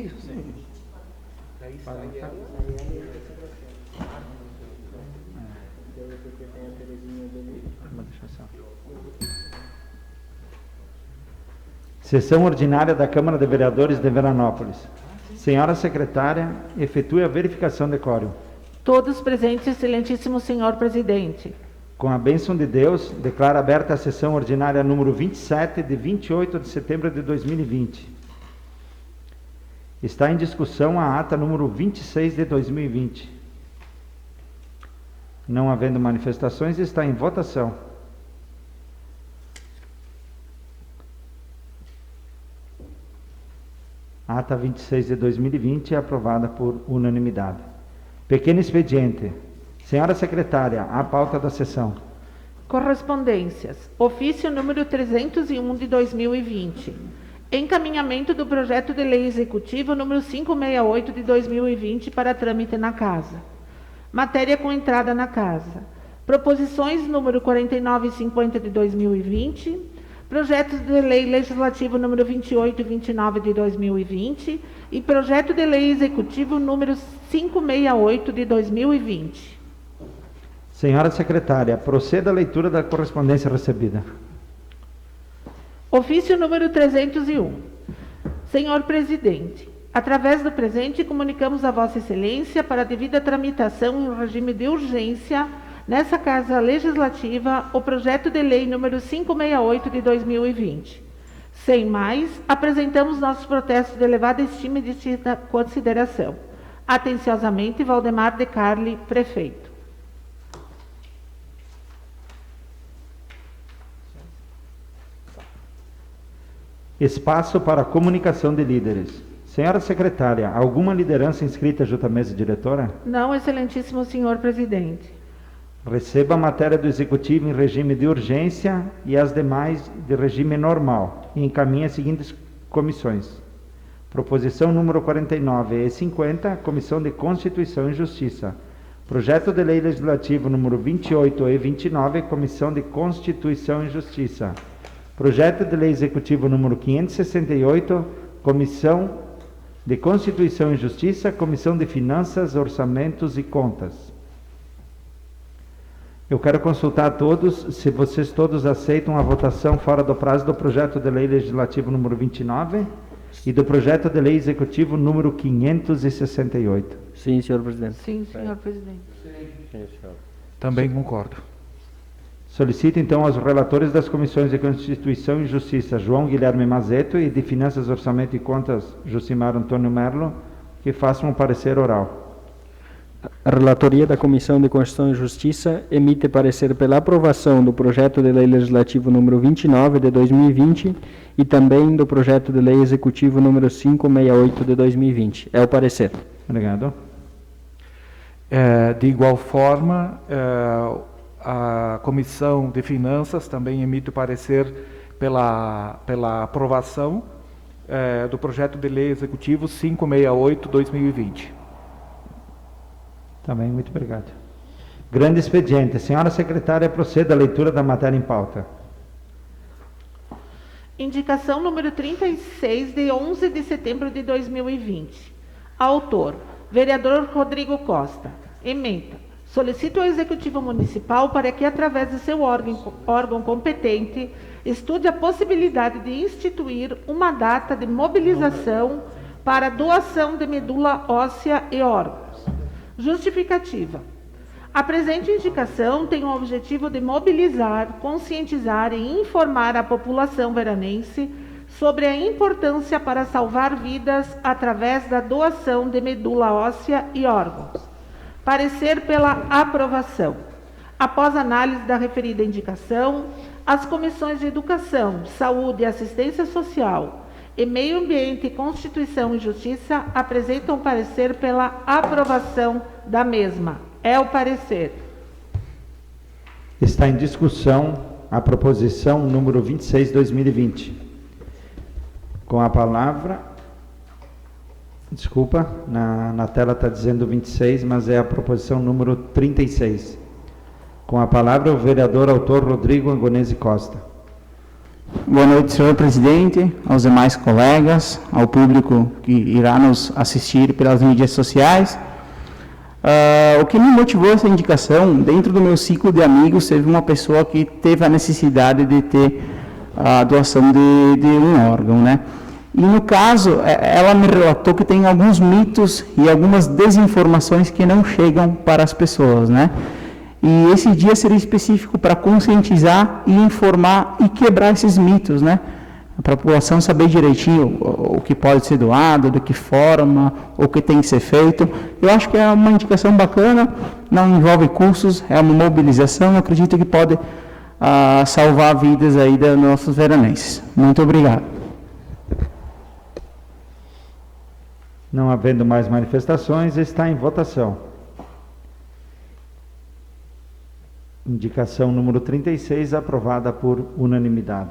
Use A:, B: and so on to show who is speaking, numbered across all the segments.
A: Isso. Daí sai ela.
B: Sessão ordinária da Câmara de Vereadores de Veranópolis. Senhora secretária, efetue a verificação de quórum.
C: Todos presentes, excelentíssimo senhor presidente.
B: Com a bênção de Deus, declaro aberta a sessão ordinária número 27, de 28 de setembro de 2020. Está em discussão a ata número 26 de 2020. Não havendo manifestações, está em votação. A ata 26 de 2020 é aprovada por unanimidade. Pequeno expediente. Senhora secretária, a pauta da sessão.
C: Correspondências. Ofício número 301 de 2020. Encaminhamento do projeto de lei executivo número 568 de 2020 para trâmite na Casa. Matéria com entrada na Casa. Proposições número 49 e 50 de 2020. Projetos de lei legislativo número 28 e 29 de 2020 e projeto de lei executivo número 568 de 2020.
B: Senhora secretária, proceda a leitura da correspondência recebida.
C: Ofício número 301. Senhor presidente, através do presente comunicamos a Vossa Excelência para a devida tramitação em regime de urgência nessa Casa Legislativa, o projeto de lei número 568 de 2020. Sem mais, apresentamos nossos protestos de elevada estima e de consideração. Atenciosamente, Valdemar de Carli, prefeito.
B: Espaço para comunicação de líderes. Senhora secretária, alguma liderança inscrita junto à mesa diretora?
C: Não, excelentíssimo senhor presidente.
B: Receba a matéria do Executivo em regime de urgência e as demais de regime normal e encaminhe as seguintes comissões. Proposição número 49 e 50, Comissão de Constituição e Justiça. Projeto de Lei Legislativo número 28 e 29, Comissão de Constituição e Justiça. Projeto de Lei Executivo número 568, Comissão de Constituição e Justiça, Comissão de Finanças, Orçamentos e Contas. Eu quero consultar a todos se vocês todos aceitam a votação fora do prazo do projeto de lei legislativo número 29 e do projeto de lei executivo número 568.
D: Sim, senhor presidente.
C: Sim, senhor presidente.
D: Sim, senhor.
A: Também concordo.
B: Solicito então aos relatores das comissões de Constituição e Justiça, João Guilherme Mazeto, e de Finanças, Orçamento e Contas, Josimar Antônio Merlo, que façam um parecer oral.
D: A relatoria da Comissão de Constituição e Justiça emite parecer pela aprovação do projeto de lei legislativo número 29 de 2020 e também do projeto de lei executivo número 568 de 2020. É o parecer.
B: Obrigado.
A: De igual forma, a Comissão de Finanças também emite o parecer pela aprovação do projeto de lei executivo 568/2020.
B: Também, muito obrigado. Grande expediente. Senhora secretária, proceda a leitura da matéria em pauta.
C: Indicação número 36, de 11 de setembro de 2020. Autor, vereador Rodrigo Costa. Ementa. Solicito ao Executivo Municipal para que, através de seu órgão competente, estude a possibilidade de instituir uma data de mobilização para doação de medula óssea e órgãos. Justificativa. A presente indicação tem o objetivo de mobilizar, conscientizar e informar a população veranense sobre a importância para salvar vidas através da doação de medula óssea e órgãos. Parecer pela aprovação. Após análise da referida indicação, as comissões de Educação, Saúde e Assistência Social e Meio Ambiente, Constituição e Justiça apresentam parecer pela aprovação da mesma. É o parecer.
B: Está em discussão a proposição número 26/2020. Com a palavra... Desculpa, na tela está dizendo 26, mas é a proposição número 36. Com a palavra o vereador autor Rodrigo Angonese Costa.
E: Boa noite, senhor presidente, aos demais colegas, ao público que irá nos assistir pelas mídias sociais. O que me motivou essa indicação, dentro do meu ciclo de amigos, teve uma pessoa que teve a necessidade de ter a doação de um órgão, né? E no caso, ela me relatou que tem alguns mitos e algumas desinformações que não chegam para as pessoas, né? E esse dia seria específico para conscientizar e informar e quebrar esses mitos, né? Para a população saber direitinho o que pode ser doado, de que forma, o que tem que ser feito. Eu acho que é uma indicação bacana, não envolve custos, é uma mobilização, eu acredito que pode salvar vidas aí dos nossos veranenses. Muito obrigado.
B: Não havendo mais manifestações, está em votação. Indicação número 36, aprovada por unanimidade.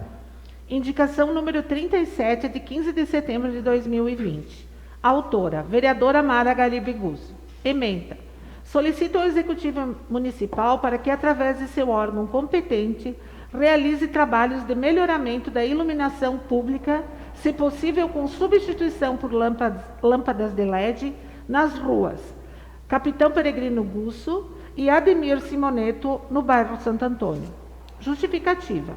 C: Indicação número 37, de 15 de setembro de 2020. Autora, vereadora Mara Garibe Gusso. Ementa. Solicita ao Executivo Municipal para que, através de seu órgão competente, realize trabalhos de melhoramento da iluminação pública, se possível com substituição por lâmpadas de LED nas ruas Capitão Peregrino Gusso e Ademir Simoneto, no bairro Santo Antônio. Justificativa.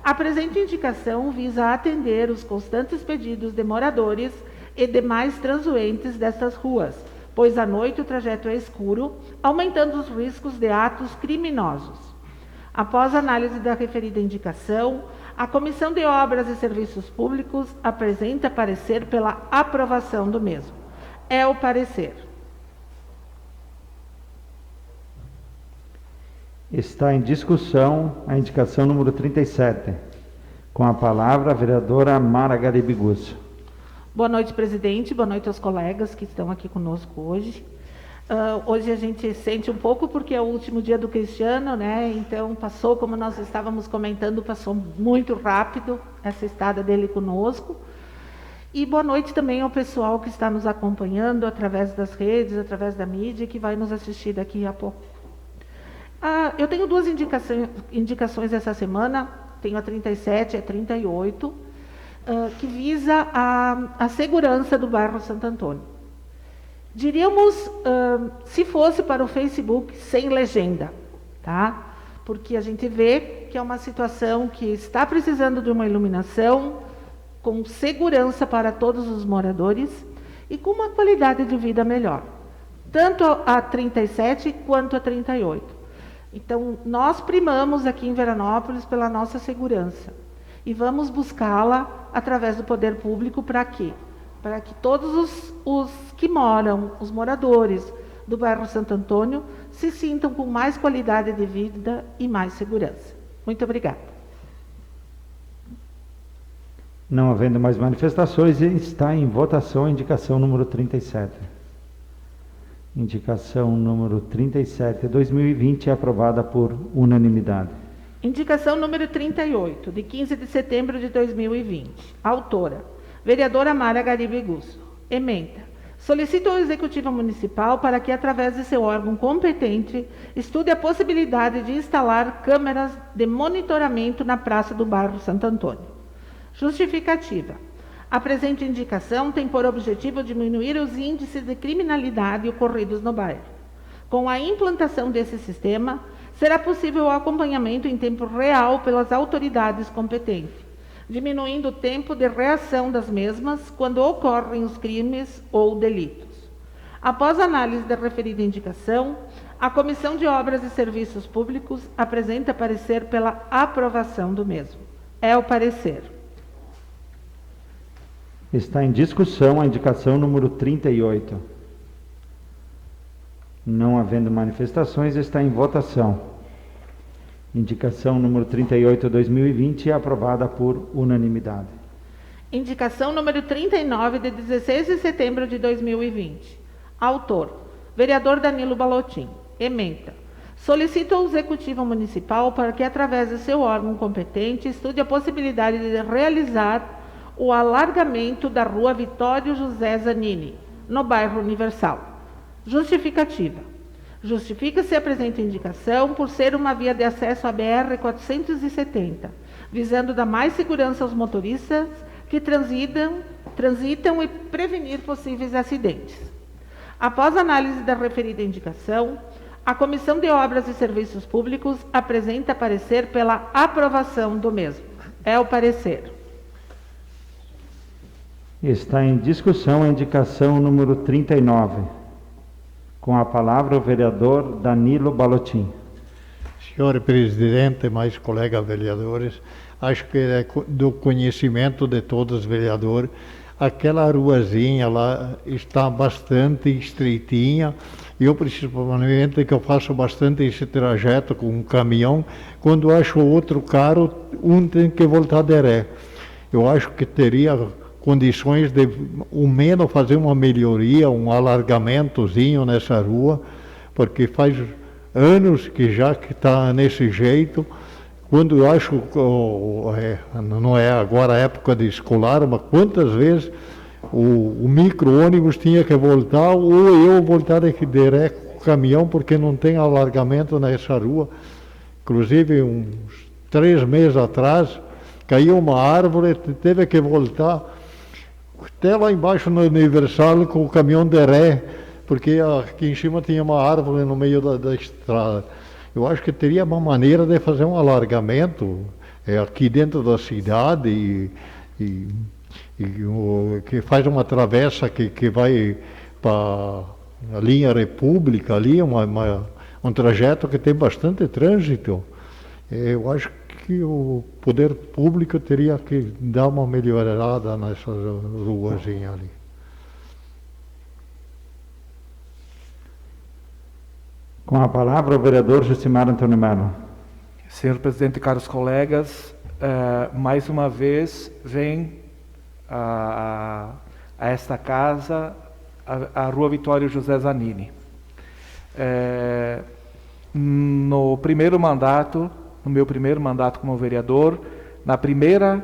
C: A presente indicação visa atender os constantes pedidos de moradores e demais transuentes destas ruas, pois à noite o trajeto é escuro, aumentando os riscos de atos criminosos. Após análise da referida indicação, a Comissão de Obras e Serviços Públicos apresenta parecer pela aprovação do mesmo. É o parecer.
B: Está em discussão a indicação número 37. Com a palavra, a vereadora Mara Garibe Gusso.
C: Boa noite, presidente. Boa noite aos colegas que estão aqui conosco hoje. Hoje a gente sente um pouco porque é o último dia do Cristiano, né? Então passou, como nós estávamos comentando, passou muito rápido essa estada dele conosco. E boa noite também ao pessoal que está nos acompanhando através das redes, através da mídia, que vai nos assistir daqui a pouco. Eu tenho duas indicações essa semana, tenho a 37 e a 38, que visa a segurança do bairro Santo Antônio. Diríamos, se fosse para o Facebook, sem legenda, tá? Porque a gente vê que é uma situação que está precisando de uma iluminação com segurança para todos os moradores e com uma qualidade de vida melhor, tanto a 37 quanto a 38. Então, nós primamos aqui em Veranópolis pela nossa segurança e vamos buscá-la através do poder público para quê? Para que todos os que moram, os moradores do bairro Santo Antônio, se sintam com mais qualidade de vida e mais segurança. Muito obrigada.
B: Não havendo mais manifestações, está em votação a indicação número 37. Indicação número 37, 2020, é aprovada por unanimidade.
C: Indicação número 38, de 15 de setembro de 2020. Autora, vereadora Mara Garibe Gusso. Ementa. Solicita ao Executivo Municipal para que, através de seu órgão competente, estude a possibilidade de instalar câmeras de monitoramento na praça do bairro Santo Antônio. Justificativa. A presente indicação tem por objetivo diminuir os índices de criminalidade ocorridos no bairro. Com a implantação desse sistema, será possível o acompanhamento em tempo real pelas autoridades competentes, diminuindo o tempo de reação das mesmas quando ocorrem os crimes ou delitos. Após análise da referida indicação, a Comissão de Obras e Serviços Públicos apresenta parecer pela aprovação do mesmo. É o parecer.
B: Está em discussão a indicação número 38. Não havendo manifestações, está em votação. Indicação número 38, 2020, é aprovada por unanimidade.
C: Indicação número 39, de 16 de setembro de 2020. Autor, vereador Danilo Balottin. Ementa. Solicita ao Executivo Municipal para que, através de seu órgão competente, estude a possibilidade de realizar o alargamento da rua Vitório José Zanini, no bairro Universal. Justificativa. Justifica-se a presente indicação por ser uma via de acesso à BR-470, visando dar mais segurança aos motoristas que transitam e prevenir possíveis acidentes. Após análise da referida indicação, a Comissão de Obras e Serviços Públicos apresenta parecer pela aprovação do mesmo. É o parecer.
B: Está em discussão a indicação número 39. Com a palavra o vereador Danilo Balottin.
F: Senhor presidente, mais colegas vereadores, acho que é do conhecimento de todos os vereadores, aquela ruazinha lá está bastante estreitinha. Eu, principalmente, que eu faço bastante esse trajeto com um caminhão, quando acho outro carro, um tem que voltar de ré. Eu acho que teria condições de, ao menos, fazer uma melhoria, um alargamentozinho nessa rua, porque faz anos que já que está nesse jeito. Quando eu acho, não é agora a época de escolar, mas quantas vezes o micro-ônibus tinha que voltar, ou eu voltar de ré com o caminhão, porque não tem alargamento nessa rua. Inclusive, uns 3 meses atrás, caiu uma árvore, teve que voltar até lá embaixo no Universal com o caminhão de ré, porque aqui em cima tinha uma árvore no meio da estrada. Eu acho que teria uma maneira de fazer um alargamento aqui dentro da cidade que faz uma travessa que vai para a linha República ali, um trajeto que tem bastante trânsito. Eu acho que o poder público teria que dar uma melhorada nessas ruazinhas ali.
B: Com a palavra o vereador Jucimar Antônio Melo.
A: Senhor presidente, caros colegas, mais uma vez vem a esta casa a Rua Vitório José Zanini. No meu primeiro mandato como vereador, na primeira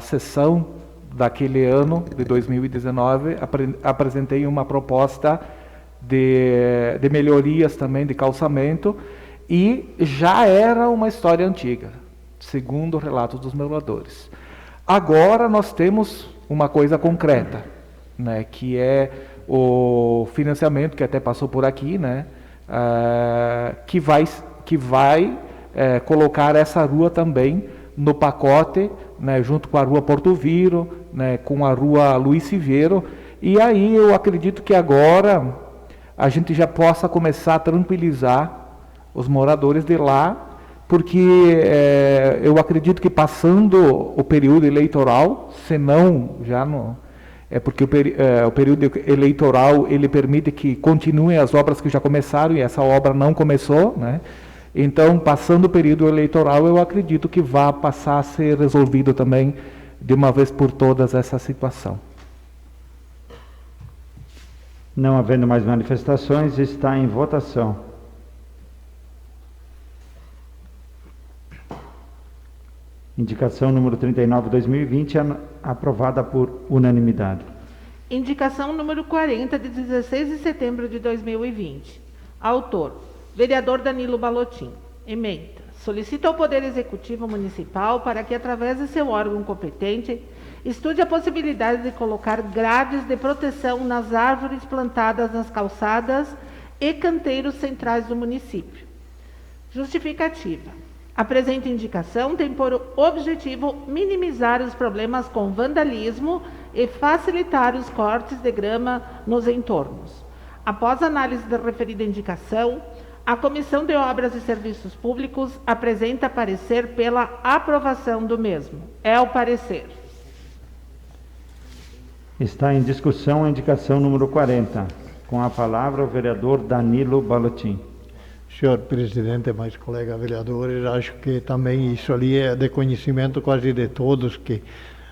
A: sessão daquele ano, de 2019, apresentei uma proposta de melhorias também de calçamento, e já era uma história antiga, segundo relatos dos moradores. Agora nós temos uma coisa concreta, né, que é o financiamento, que até passou por aqui, né, que vai colocar essa rua também no pacote, né, junto com a Rua Porto Viro, né, com a Rua Luiz Siveiro, e aí eu acredito que agora a gente já possa começar a tranquilizar os moradores de lá, porque eu acredito que passando o período eleitoral, senão já não... porque o período eleitoral ele permite que continuem as obras que já começaram, e essa obra não começou, né? Então, passando o período eleitoral, eu acredito que vai passar a ser resolvido também, de uma vez por todas, essa situação.
B: Não havendo mais manifestações, está em votação. Indicação número 39/2020, aprovada por unanimidade.
C: Indicação número 40, de 16 de setembro de 2020. Autor: vereador Danilo Balottin. Ementa: solicita ao Poder Executivo Municipal para que, através de seu órgão competente, estude a possibilidade de colocar grades de proteção nas árvores plantadas nas calçadas e canteiros centrais do município. Justificativa: a presente indicação tem por objetivo minimizar os problemas com vandalismo e facilitar os cortes de grama nos entornos. Após análise da referida indicação, a Comissão de Obras e Serviços Públicos apresenta parecer pela aprovação do mesmo. É o parecer.
B: Está em discussão a indicação número 40. Com a palavra o vereador Danilo Balottin.
F: Senhor presidente, mais colegas vereadores, acho que também isso ali é de conhecimento quase de todos, que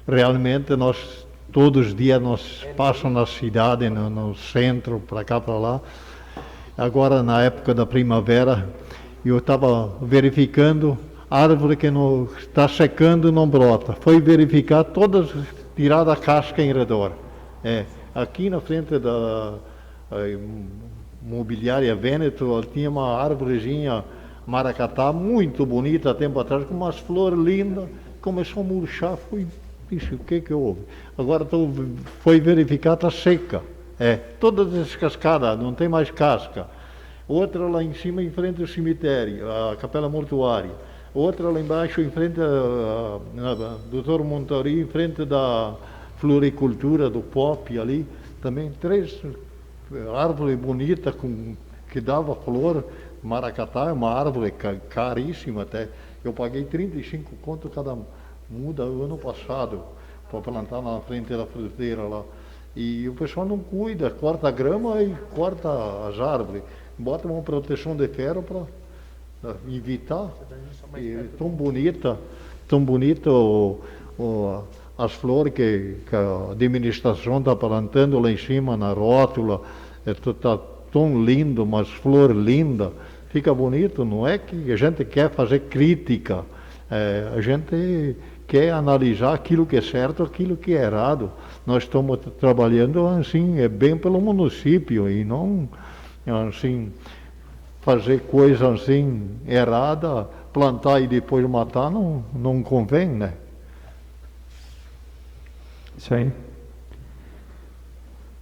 F: realmente nós, todos os dias, nós passamos na cidade, no centro, para cá, para lá. Agora, na época da primavera, eu estava verificando árvore que não está secando, não brota. Foi verificar todas tirada a casca em redor. Aqui na frente da mobiliária Veneto tinha uma árvorezinha maracatá muito bonita, tempo atrás, com umas flores lindas, começou a murchar, o que houve? Agora foi verificar, está seca, toda descascada, não tem mais casca. Outra lá em cima, em frente ao cemitério, a capela mortuária. Outra lá embaixo, em frente a Doutor Montori, em frente da floricultura do Pop ali, também 3 árvores bonitas que dava flor. Maracatá é uma árvore caríssima até. Eu paguei 35 conto cada muda ano passado para plantar na frente da fruteira lá. E o pessoal não cuida, corta a grama e corta as árvores. Bota uma proteção de ferro para evitar. E tão bonita as flores que a administração está plantando lá em cima na rótula. Está tão lindo, umas flores lindas. Fica bonito, não é que a gente quer fazer crítica, a gente quer analisar aquilo que é certo, aquilo que é errado. Nós estamos trabalhando assim, bem pelo município e não assim, fazer coisa assim errada, plantar e depois matar, não convém, né?
B: Isso aí.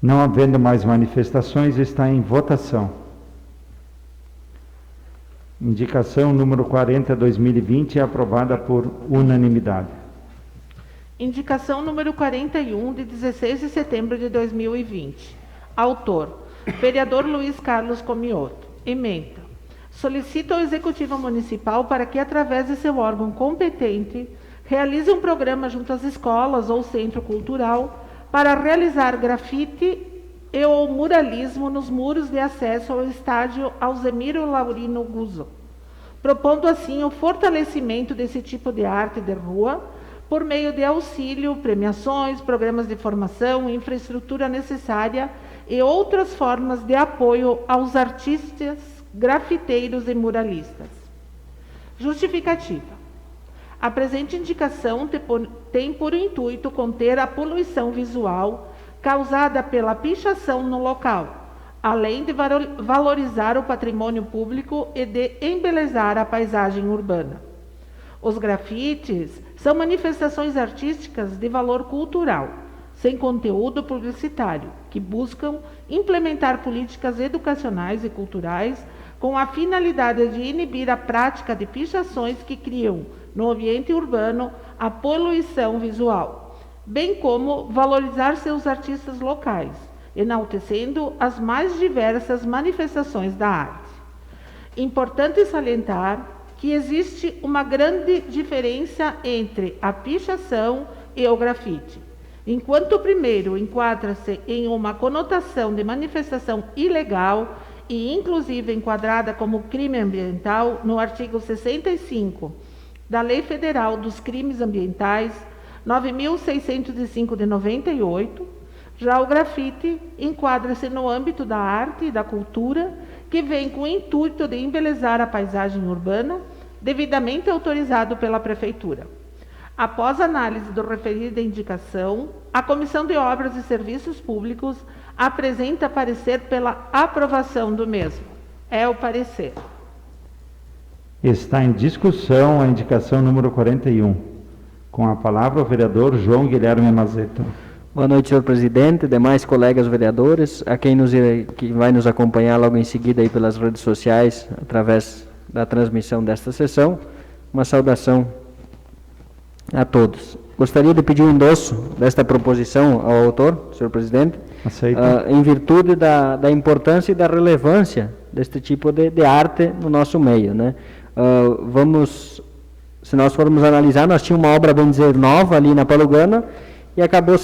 B: Não havendo mais manifestações, está em votação. Indicação número 40/2020 é aprovada por unanimidade.
C: Indicação número 41, de 16 de setembro de 2020. Autor: vereador Luiz Carlos Comioto. Ementa: solicita ao Executivo Municipal para que, através de seu órgão competente, realize um programa junto às escolas ou centro cultural para realizar grafite e ou muralismo nos muros de acesso ao estádio Alzemiro Laurino Guzzo, propondo assim o fortalecimento desse tipo de arte de rua por meio de auxílio, premiações, programas de formação, infraestrutura necessária e outras formas de apoio aos artistas, grafiteiros e muralistas. Justificativa. A presente indicação tem por intuito conter a poluição visual causada pela pichação no local, além de valorizar o patrimônio público e de embelezar a paisagem urbana. Os grafites são manifestações artísticas de valor cultural, sem conteúdo publicitário, que buscam implementar políticas educacionais e culturais com a finalidade de inibir a prática de pichações que criam no ambiente urbano a poluição visual, bem como valorizar seus artistas locais, enaltecendo as mais diversas manifestações da arte. Importante salientar que existe uma grande diferença entre a pichação e o grafite. Enquanto o primeiro enquadra-se em uma conotação de manifestação ilegal e inclusive enquadrada como crime ambiental no artigo 65 da Lei Federal dos Crimes Ambientais 9.605 de 98, já o grafite enquadra-se no âmbito da arte e da cultura, que vem com o intuito de embelezar a paisagem urbana, devidamente autorizado pela Prefeitura. Após análise do referida indicação, a Comissão de Obras e Serviços Públicos apresenta parecer pela aprovação do mesmo. É o parecer.
B: Está em discussão a indicação número 41. Com a palavra o vereador João Guilherme Mazeto.
D: Boa noite, senhor presidente, demais colegas vereadores, a quem que vai nos acompanhar logo em seguida aí pelas redes sociais, através da transmissão desta sessão. Uma saudação a todos. Gostaria de pedir o endosso desta proposição ao autor, senhor presidente, em virtude da importância e da relevância deste tipo de arte no nosso meio, né? Se nós formos analisar, nós tínhamos uma obra, bem dizer, nova ali na Palugana e acabou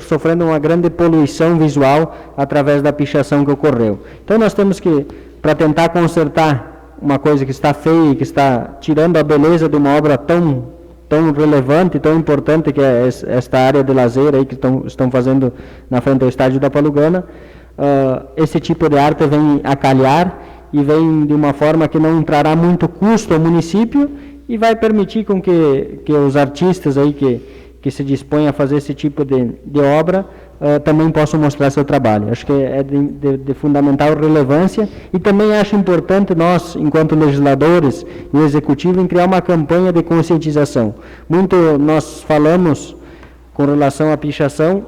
D: sofrendo uma grande poluição visual através da pichação que ocorreu. Então nós temos que, para tentar consertar uma coisa que está feia e que está tirando a beleza de uma obra tão relevante, tão importante, que é esta área de lazer aí que estão fazendo na frente do estádio da Palugana, esse tipo de arte vem a calhar e vem de uma forma que não trará muito custo ao município e vai permitir com que os artistas aí que se dispõem a fazer esse tipo de obra também possam mostrar seu trabalho. Acho que é de fundamental relevância, e também acho importante nós, enquanto legisladores e o Executivo, em criar uma campanha de conscientização. Muito nós falamos com relação à pichação,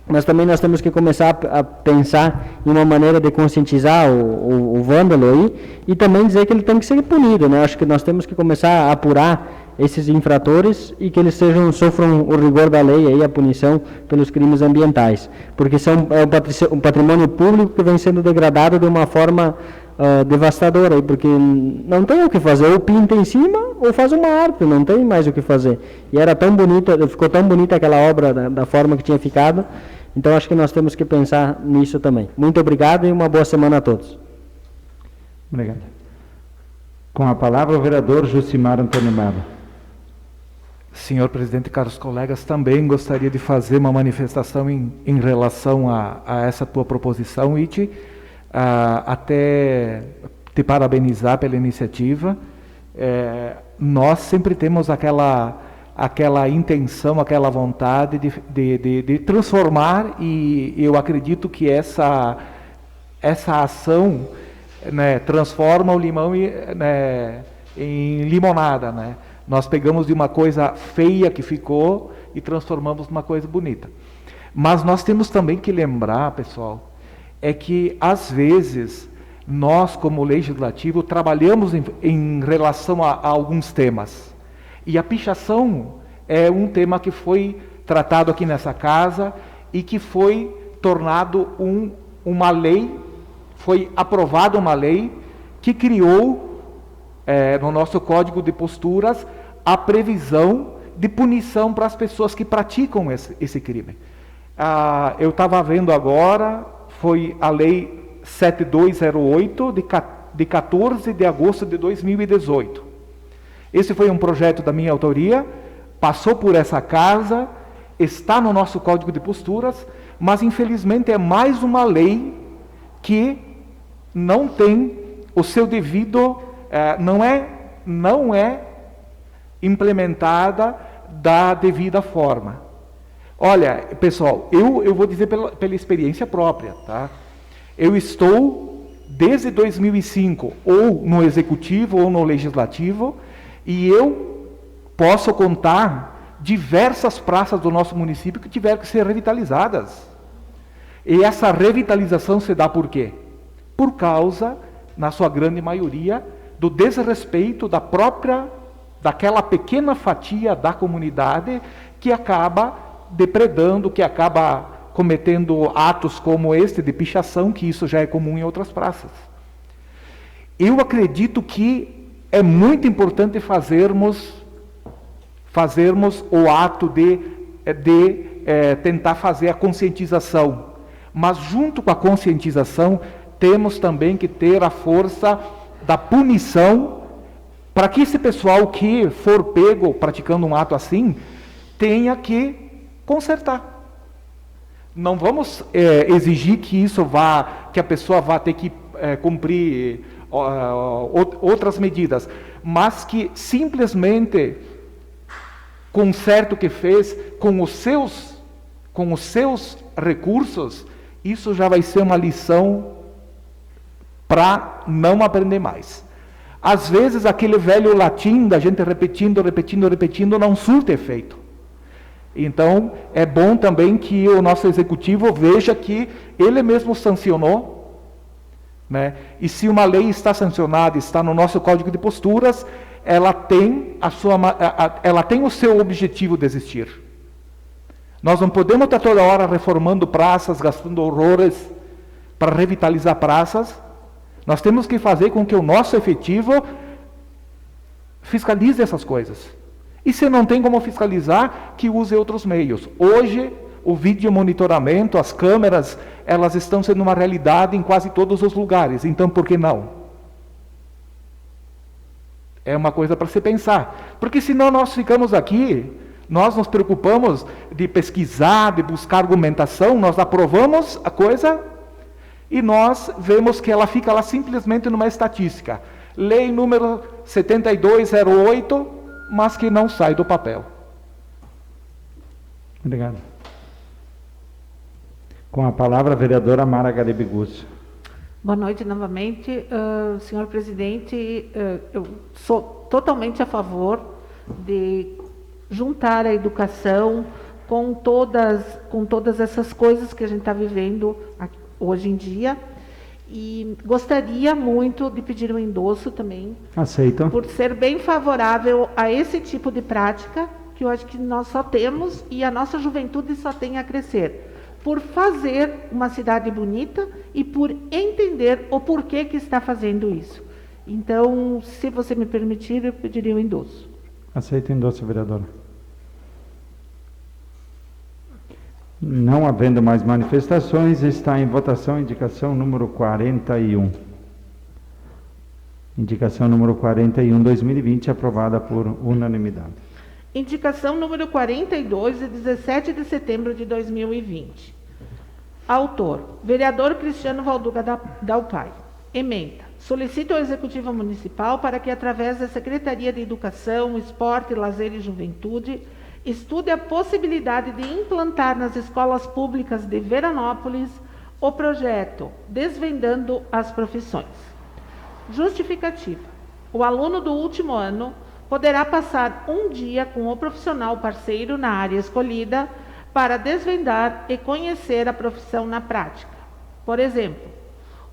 D: mas também nós temos que começar a pensar em uma maneira de conscientizar o vândalo aí, e também dizer que ele tem que ser punido, né? Acho que nós temos que começar a apurar esses infratores e que eles sofram o rigor da lei, aí, a punição pelos crimes ambientais, porque é um patrimônio público que vem sendo degradado de uma forma devastadora, aí, porque não tem o que fazer, ou pinta em cima ou faz uma arte, não tem mais o que fazer. E era tão bonita, ficou tão bonita aquela obra da forma que tinha ficado. Então acho que nós temos que pensar nisso também. Muito obrigado e uma boa semana a todos.
B: Obrigado. Com a palavra o vereador Jucimar Antônio Melo.
A: Senhor presidente, caros colegas, também gostaria de fazer uma manifestação em relação a essa tua proposição, Iti, até te parabenizar pela iniciativa. Nós sempre temos aquela intenção, aquela vontade de transformar, e eu acredito que essa ação, né, transforma o limão em limonada, né? Nós pegamos de uma coisa feia que ficou e transformamos numa coisa bonita. Mas nós temos também que lembrar, pessoal, é que às vezes nós, como legislativo, trabalhamos em relação a alguns temas. E a pichação é um tema que foi tratado aqui nessa casa e que foi tornado uma lei, foi aprovada uma lei que criou no nosso Código de Posturas a previsão de punição para as pessoas que praticam esse crime. Eu estava vendo agora, foi a Lei 7208 de 14 de agosto de 2018. Esse foi um projeto da minha autoria, passou por essa casa, está no nosso Código de Posturas, mas infelizmente é mais uma lei que não tem o seu devido, não é implementada da devida forma. Olha, pessoal, eu vou dizer pela experiência própria, tá? Eu estou desde 2005 ou no Executivo ou no Legislativo, e eu posso contar diversas praças do nosso município que tiveram que ser revitalizadas. E essa revitalização se dá por quê? Por causa, na sua grande maioria, do desrespeito daquela pequena fatia da comunidade que acaba depredando, que acaba cometendo atos como este de pichação, que isso já é comum em outras praças. Eu acredito que é muito importante fazermos o ato de tentar fazer a conscientização, mas junto com a conscientização temos também que ter a força da punição, para que esse pessoal que for pego praticando um ato assim, tenha que consertar. Não vamos exigir que a pessoa vá ter que cumprir outras medidas, mas que simplesmente conserte o que fez com os seus recursos. Isso já vai ser uma lição para não aprender mais. Às vezes aquele velho latim da gente repetindo não surte efeito. Então é bom também que o nosso executivo veja que ele mesmo sancionou, né? E se uma lei está sancionada, está no nosso Código de Posturas, ela tem o seu objetivo de existir. Nós não podemos estar toda hora reformando praças, gastando horrores para revitalizar praças. Nós temos que fazer com que o nosso efetivo fiscalize essas coisas. E se não tem como fiscalizar, que use outros meios. Hoje, o vídeo monitoramento, as câmeras, elas estão sendo uma realidade em quase todos os lugares. Então, por que não? É uma coisa para se pensar. Porque senão nós ficamos aqui, nós nos preocupamos de pesquisar, de buscar argumentação, nós aprovamos a coisa e nós vemos que ela fica lá simplesmente numa estatística. Lei número 7208, mas que não sai do papel.
B: Obrigado. Com a palavra, a vereadora Mara Garibegusso.
C: Boa noite novamente, senhor presidente. Eu sou totalmente a favor de juntar a educação com todas essas coisas que a gente está vivendo hoje em dia. E gostaria muito de pedir um endosso também.
B: Aceito.
C: Por ser bem favorável a esse tipo de prática, que eu acho que nós só temos e a nossa juventude só tem a crescer. Por fazer uma cidade bonita e por entender o porquê que está fazendo isso. Então, se você me permitir, eu pediria um endosso.
B: Aceito o endosso, vereadora. Não havendo mais manifestações, está em votação a indicação número 41. Indicação número 41, 2020, aprovada por unanimidade.
C: Indicação número 42, de 17 de setembro de 2020. Autor, vereador Cristiano Valduga Dalpai. Ementa. Solicita ao Executivo Municipal para que, através da Secretaria de Educação, Esporte, Lazer e Juventude, estude a possibilidade de implantar nas escolas públicas de Veranópolis o projeto Desvendando as Profissões. Justificativa. O aluno do último ano poderá passar um dia com o profissional parceiro na área escolhida para desvendar e conhecer a profissão na prática. Por exemplo,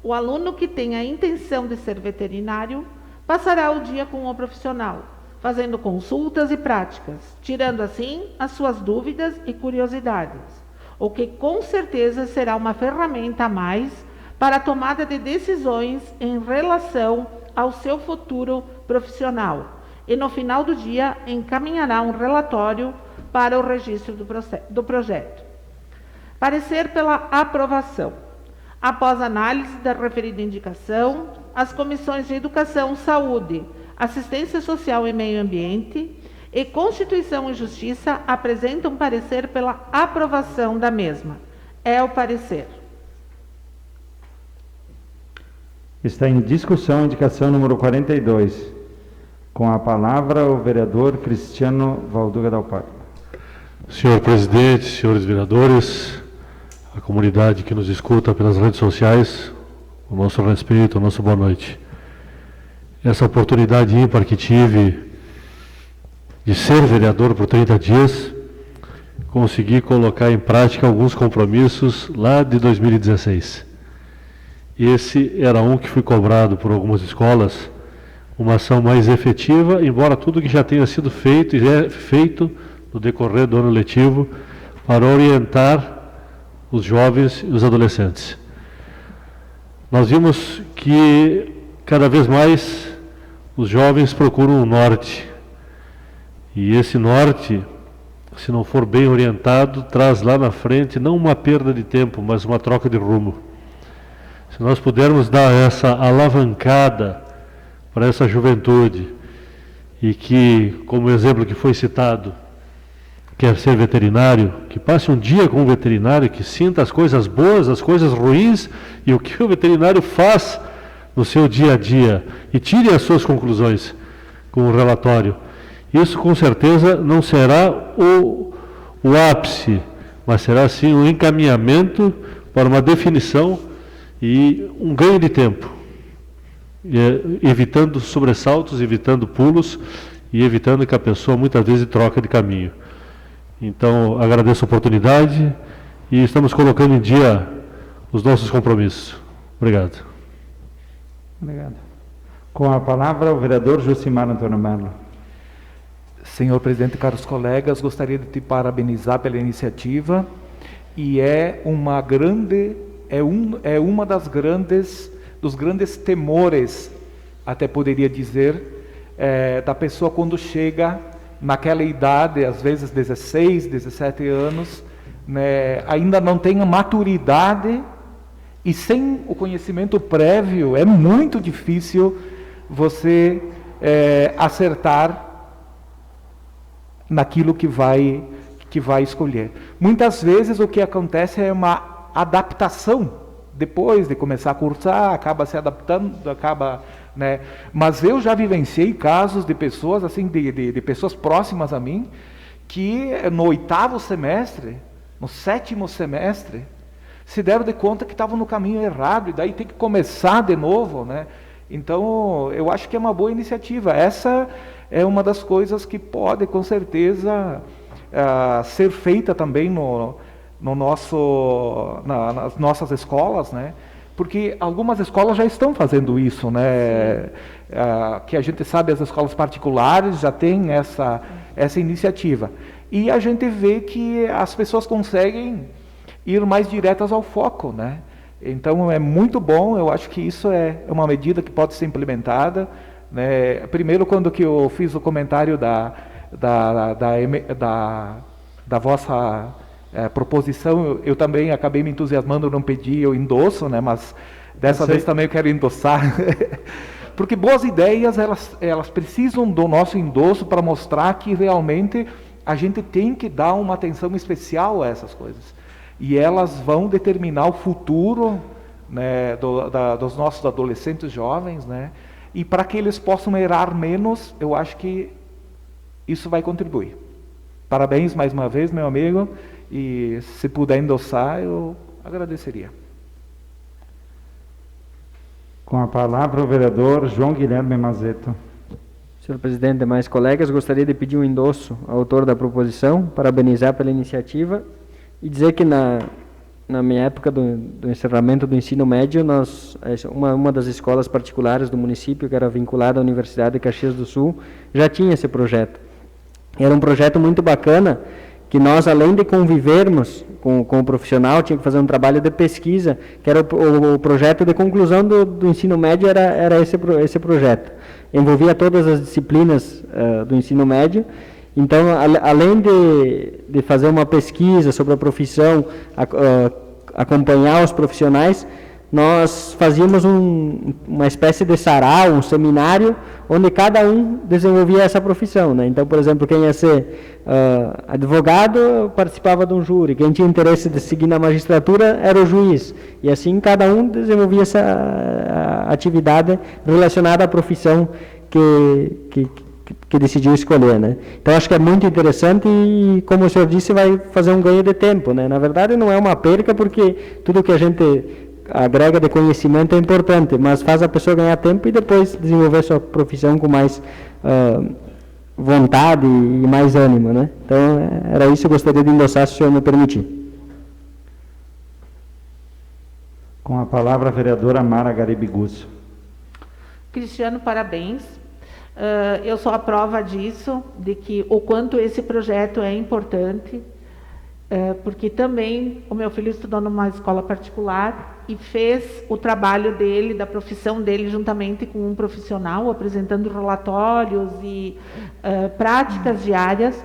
C: o aluno que tem a intenção de ser veterinário passará o dia com o profissional, fazendo consultas e práticas, tirando assim as suas dúvidas e curiosidades, o que com certeza será uma ferramenta a mais para a tomada de decisões em relação ao seu futuro profissional. E no final do dia encaminhará um relatório para o registro do projeto. Parecer pela aprovação. Após análise da referida indicação, as comissões de Educação, Saúde, Assistência Social e Meio Ambiente e Constituição e Justiça apresentam parecer pela aprovação da mesma. É o parecer.
B: Está em discussão a indicação número 42. Com a palavra, o vereador Cristiano Valduga Dalpai.
G: Senhor presidente, senhores vereadores, a comunidade que nos escuta pelas redes sociais, o nosso respeito, a nossa boa noite. Essa oportunidade ímpar que tive de ser vereador por 30 dias, consegui colocar em prática alguns compromissos lá de 2016. Esse era um que foi cobrado por algumas escolas, uma ação mais efetiva, embora tudo que já tenha sido feito e é feito no decorrer do ano letivo para orientar os jovens e os adolescentes. Nós vimos que cada vez mais os jovens procuram o norte, e esse norte, se não for bem orientado, traz lá na frente não uma perda de tempo, mas uma troca de rumo. Se nós pudermos dar essa alavancada para essa juventude, e que, como o exemplo que foi citado, quer ser veterinário, que passe um dia com um veterinário, que sinta as coisas boas, as coisas ruins, e o que o veterinário faz no seu dia a dia, e tire as suas conclusões com o relatório. Isso com certeza não será o ápice, mas será sim um encaminhamento para uma definição e um ganho de tempo, evitando sobressaltos, evitando pulos e evitando que a pessoa muitas vezes troca de caminho. Então, agradeço a oportunidade e estamos colocando em dia os nossos compromissos. Obrigado.
B: Obrigado. Com a palavra, o vereador Josimar Antônio Melo.
A: Senhor presidente, caros colegas, gostaria de te parabenizar pela iniciativa, e é uma dos grandes temores, até poderia dizer, da pessoa quando chega naquela idade, às vezes 16, 17 anos, né, ainda não tem a maturidade, e sem o conhecimento prévio é muito difícil você acertar naquilo que vai escolher. Muitas vezes o que acontece é uma adaptação. Depois de começar a cursar, acaba se adaptando, né? Mas eu já vivenciei casos de pessoas assim, de pessoas próximas a mim, que no 8º semestre, no 7º semestre, se deram de conta que estavam no caminho errado, e daí tem que começar de novo, né? Então, eu acho que é uma boa iniciativa. Essa é uma das coisas que pode, com certeza, ser feita também nas nossas escolas, né? Porque algumas escolas já estão fazendo isso, né? Que a gente sabe, as escolas particulares já têm essa iniciativa. E a gente vê que as pessoas conseguem ir mais diretas ao foco, né? Então é muito bom, eu acho que isso é uma medida que pode ser implementada, né? Primeiro, quando que eu fiz o comentário da vossa proposição, eu também acabei me entusiasmando, não pedi o endosso, né? Mas dessa vez também eu quero endossar, porque boas ideias, elas precisam do nosso endosso para mostrar que realmente a gente tem que dar uma atenção especial a essas coisas. E elas vão determinar o futuro, né, dos nossos adolescentes jovens, né? E para que eles possam errar menos, eu acho que isso vai contribuir. Parabéns mais uma vez, meu amigo, e se puder endossar, eu agradeceria.
B: Com a palavra o vereador João Guilherme Mazeto.
D: Senhor presidente, demais colegas, gostaria de pedir um endosso ao autor da proposição, parabenizar pela iniciativa e dizer que na minha época do encerramento do ensino médio, uma das escolas particulares do município, que era vinculada à Universidade de Caxias do Sul, já tinha esse projeto. Era um projeto muito bacana, que nós, além de convivermos com o profissional, tinha que fazer um trabalho de pesquisa, que era o projeto de conclusão do ensino médio, era esse projeto. Envolvia todas as disciplinas do ensino médio. Então, além de fazer uma pesquisa sobre a profissão, acompanhar os profissionais, nós fazíamos uma espécie de sarau, um seminário, onde cada um desenvolvia essa profissão, né? Então, por exemplo, quem ia ser advogado participava de um júri, quem tinha interesse de seguir na magistratura era o juiz, e assim cada um desenvolvia essa atividade relacionada à profissão que decidiu escolher, né? Então acho que é muito interessante e, como o senhor disse, vai fazer um ganho de tempo, né? Na verdade não é uma perca, porque tudo que a gente agrega de conhecimento é importante, mas faz a pessoa ganhar tempo e depois desenvolver sua profissão com mais vontade e mais ânimo, né? Então era isso que eu gostaria de endossar, se o senhor me permitir.
B: Com a palavra a vereadora Mara Garibigusso.
C: Cristiano, parabéns. Eu sou a prova disso, de que o quanto esse projeto é importante, porque também o meu filho estudou numa escola particular e fez o trabalho dele, da profissão dele, juntamente com um profissional, apresentando relatórios e práticas diárias.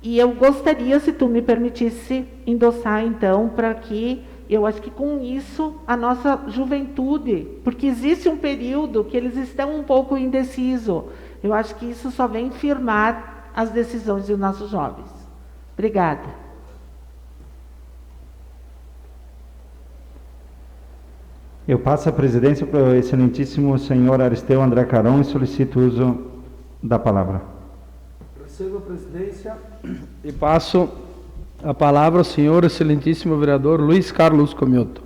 C: E eu gostaria, se tu me permitisse, endossar, então, para que eu acho que com isso a nossa juventude, porque existe um período que eles estão um pouco indecisos, eu acho que isso só vem firmar as decisões dos nossos jovens. Obrigada.
B: Eu passo a presidência para o excelentíssimo senhor Aristeu André Caron e solicito o uso da palavra.
H: Recebo a presidência e passo a palavra ao senhor excelentíssimo vereador Luiz Carlos Comioto.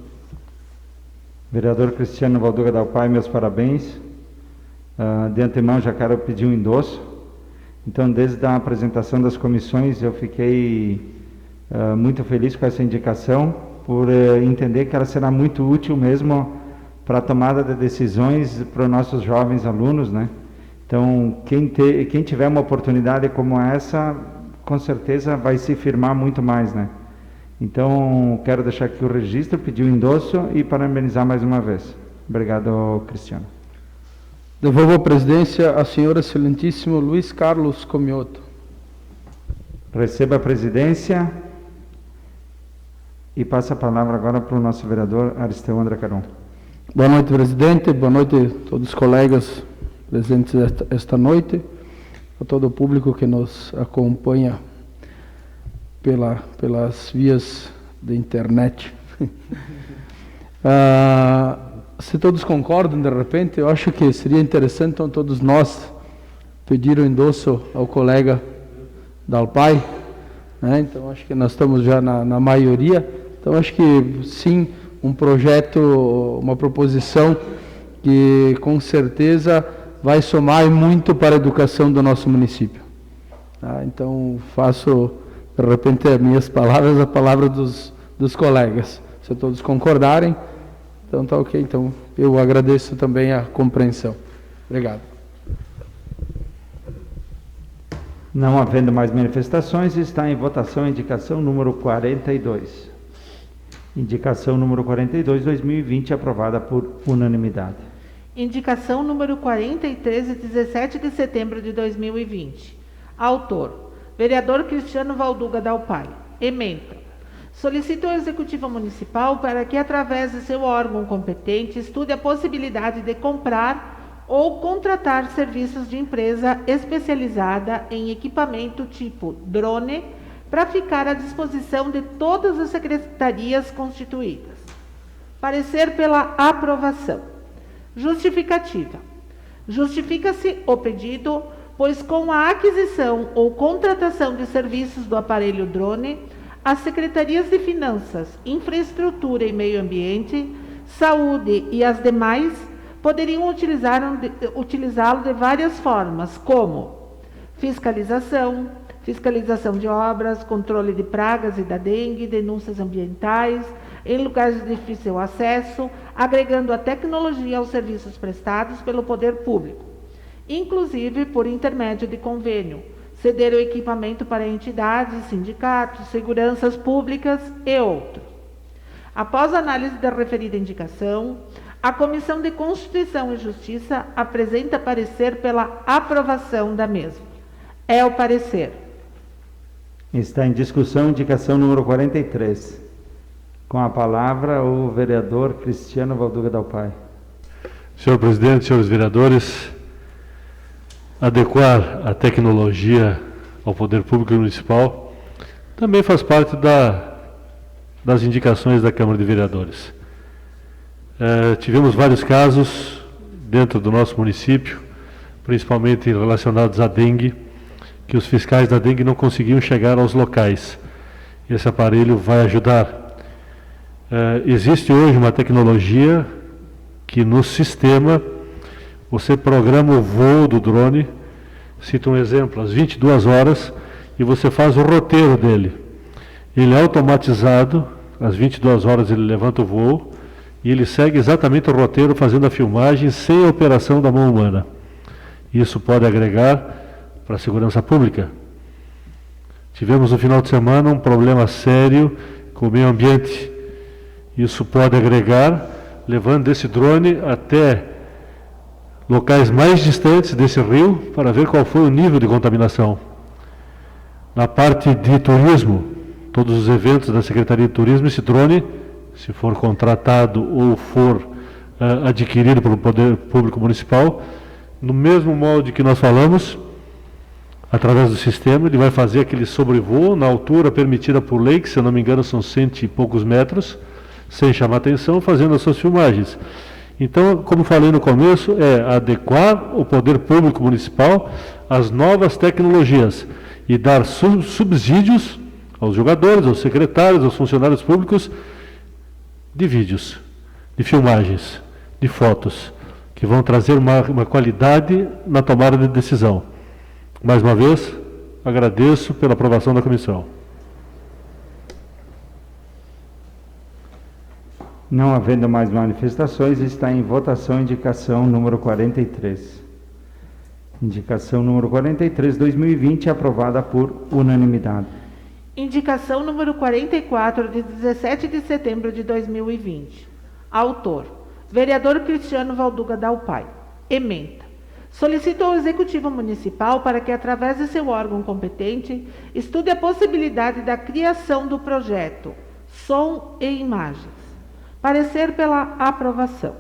B: Vereador Cristiano Valduga Dalpai, meus parabéns. De antemão já quero pedir um endosso. Então, desde a apresentação das comissões, eu fiquei muito feliz com essa indicação, por entender que ela será muito útil mesmo para a tomada de decisões para os nossos jovens alunos, né? Então, quem tiver uma oportunidade como essa, com certeza vai se firmar muito mais, né? Então, quero deixar aqui o registro, pedir o endosso e parabenizar mais uma vez. Obrigado, Cristiano.
H: Devolvo a presidência ao senhor excelentíssimo Luiz Carlos Comioto.
B: Receba a presidência e passa a palavra agora para o nosso vereador Aristeu André Caron.
H: Boa noite, presidente. Boa noite a todos os colegas presentes esta noite, a todo o público que nos acompanha pelas vias da internet. Se todos concordam, de repente, eu acho que seria interessante, então, todos nós pedir o endosso ao colega Dalpai, né? Então, acho que nós estamos já na maioria, Então, acho que, sim, um projeto, uma proposição que, com certeza, vai somar muito para a educação do nosso município. Tá? Então, faço, de repente, as minhas palavras, a palavra dos colegas. Se todos concordarem, então tá ok. Então, eu agradeço também a compreensão. Obrigado.
B: Não havendo mais manifestações, está em votação a indicação número 42. Indicação número 42, 2020, aprovada por unanimidade.
C: Indicação número 43, de 17 de setembro de 2020. Autor: vereador Cristiano Valduga Dalpai. Ementa: solicita ao Executivo Municipal para que, através de seu órgão competente, estude a possibilidade de comprar ou contratar serviços de empresa especializada em equipamento tipo drone para ficar à disposição de todas as secretarias constituídas. Parecer pela aprovação. Justificativa. Justifica-se o pedido, pois com a aquisição ou contratação de serviços do aparelho drone, as Secretarias de Finanças, Infraestrutura e Meio Ambiente, Saúde e as demais poderiam utilizá-lo de várias formas, como fiscalização de obras, controle de pragas e da dengue, denúncias ambientais, em lugares de difícil acesso, agregando a tecnologia aos serviços prestados pelo poder público, inclusive por intermédio de convênio, ceder o equipamento para entidades, sindicatos, seguranças públicas e outros. Após a análise da referida indicação, a Comissão de Constituição e Justiça apresenta parecer pela aprovação da mesma. É o parecer.
B: Está em discussão a indicação número 43. Com a palavra, o vereador Cristiano Valduga Dalpai.
G: Senhor presidente, senhores vereadores, adequar a tecnologia ao poder público municipal também faz parte das indicações da Câmara de Vereadores. Tivemos vários casos dentro do nosso município, principalmente relacionados à dengue, que os fiscais da dengue não conseguiam chegar aos locais. Esse aparelho vai ajudar. Existe hoje uma tecnologia que no sistema você programa o voo do drone, cito um exemplo, às 22 horas, e você faz o roteiro dele. Ele é automatizado, às 22 horas ele levanta o voo, e ele segue exatamente o roteiro, fazendo a filmagem sem a operação da mão humana. Isso pode agregar para a segurança pública. Tivemos no final de semana um problema sério com o meio ambiente. Isso pode agregar, levando esse drone até locais mais distantes desse rio, para ver qual foi o nível de contaminação. Na parte de turismo, todos os eventos da Secretaria de Turismo, esse drone, se for contratado ou for adquirido pelo Poder Público Municipal, no mesmo molde que nós falamos, através do sistema, ele vai fazer aquele sobrevoo na altura permitida por lei, que se eu não me engano são 100 e poucos metros, sem chamar atenção, fazendo as suas filmagens. Então, como falei no começo, é adequar o Poder Público Municipal às novas tecnologias e dar subsídios aos jogadores, aos secretários, aos funcionários públicos, de vídeos, de filmagens, de fotos, que vão trazer uma qualidade na tomada de decisão. Mais uma vez, agradeço pela aprovação da comissão.
B: Não havendo mais manifestações, está em votação a indicação número 43. Indicação número 43, 2020, aprovada por unanimidade.
C: Indicação número 44, de 17 de setembro de 2020. Autor: vereador Cristiano Valduga Dalpai. Ementa: solicita ao Executivo Municipal para que, através de seu órgão competente, estude a possibilidade da criação do projeto Som e Imagens. Parecer pela aprovação.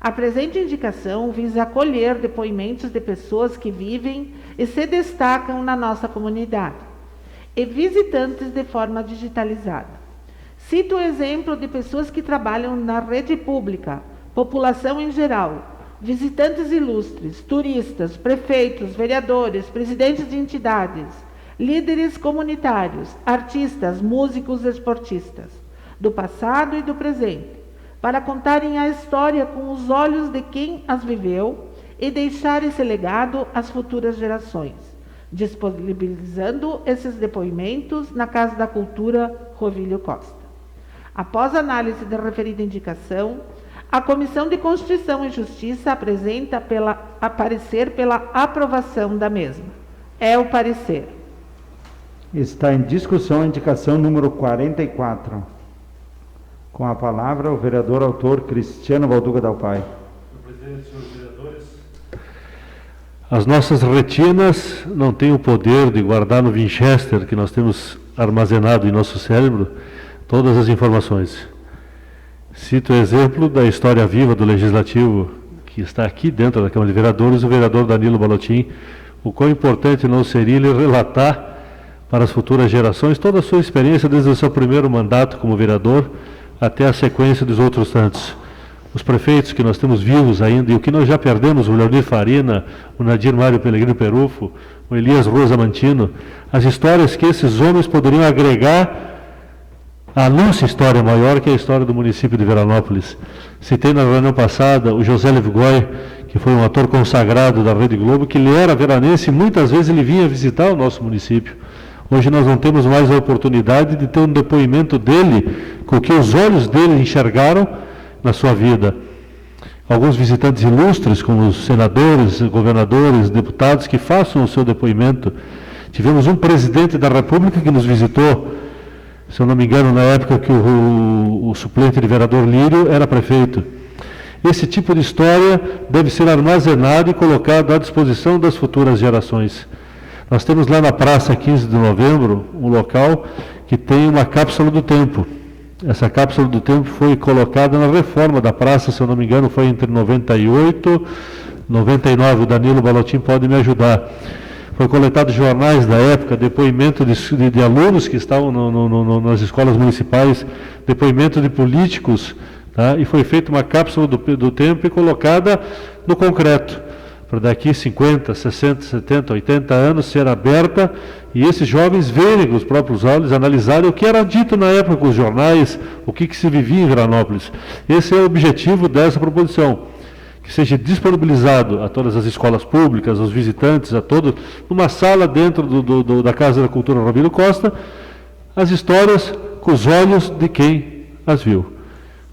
C: A presente indicação visa acolher depoimentos de pessoas que vivem e se destacam na nossa comunidade e visitantes de forma digitalizada. Cito o exemplo de pessoas que trabalham na rede pública, população em geral, visitantes ilustres, turistas, prefeitos, vereadores, presidentes de entidades, líderes comunitários, artistas, músicos, esportistas. do passado e do presente, para contarem a história com os olhos de quem as viveu e deixar esse legado às futuras gerações, disponibilizando esses depoimentos na Casa da Cultura Rovílio Costa. Após análise da referida indicação, a Comissão de Constituição e Justiça apresenta parecer pela aprovação da mesma. É o parecer.
B: Está em discussão a indicação número 44. Com a palavra o vereador autor Cristiano Valduga Dalpai.
G: Senhor presidente, senhores vereadores, as nossas retinas não têm o poder de guardar no Winchester que nós temos armazenado em nosso cérebro todas as informações. Cito o exemplo da história viva do Legislativo, que está aqui dentro da Câmara de Vereadores, o vereador Danilo Balottin, o quão importante não seria ele relatar para as futuras gerações toda a sua experiência desde o seu primeiro mandato como vereador até a sequência dos outros tantos. Os prefeitos que nós temos vivos ainda e o que nós já perdemos, o Leonir Farina, o Nadir Mário Pellegrino Perufo, o Elias Rosa Mantino, as histórias que esses homens poderiam agregar à nossa história maior, que é a história do município de Veranópolis. Citei na reunião passada o José Levgoy, que foi um ator consagrado da Rede Globo, que ele era veranense e muitas vezes ele vinha visitar o nosso município. Hoje nós não temos mais a oportunidade de ter um depoimento dele, com o que os olhos dele enxergaram na sua vida. Alguns visitantes ilustres, como os senadores, governadores, deputados, que façam o seu depoimento. Tivemos um presidente da República que nos visitou, se eu não me engano, na época que o suplente de vereador Lírio era prefeito. Esse tipo de história deve ser armazenado e colocado à disposição das futuras gerações. Nós temos lá na Praça 15 de Novembro um local que tem uma cápsula do tempo. Essa cápsula do tempo foi colocada na reforma da praça, se eu não me engano, foi entre 98 e 99. O Danilo Balottin pode me ajudar. Foi coletado jornais da época, depoimento de alunos que estavam nas escolas municipais, depoimento de políticos, tá? E foi feita uma cápsula do tempo e colocada no concreto, para daqui 50, 60, 70, 80 anos ser aberta e esses jovens verem com os próprios olhos, analisarem o que era dito na época com os jornais, o que se vivia em Veranópolis. Esse é o objetivo dessa proposição, que seja disponibilizado a todas as escolas públicas, aos visitantes, a todos, numa sala dentro da Casa da Cultura Rovílio Costa, as histórias com os olhos de quem as viu.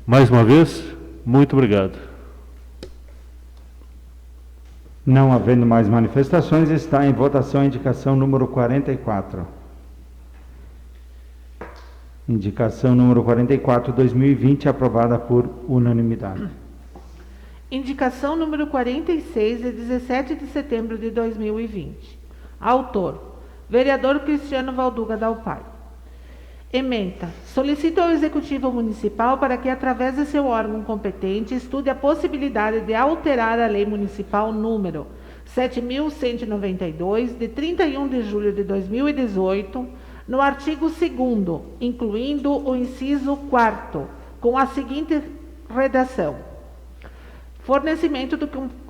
G: Mais uma vez, muito obrigado.
B: Não havendo mais manifestações, está em votação a indicação número 44. Indicação número 44, 2020, aprovada por unanimidade.
C: Indicação número 46, de 17 de setembro de 2020. Autor: vereador Cristiano Valduga Dalpai. Ementa: solicito ao Executivo Municipal para que, através de seu órgão competente, estude a possibilidade de alterar a Lei Municipal número 7.192, de 31 de julho de 2018, no artigo 2º, incluindo o inciso 4º, com a seguinte redação: fornecimento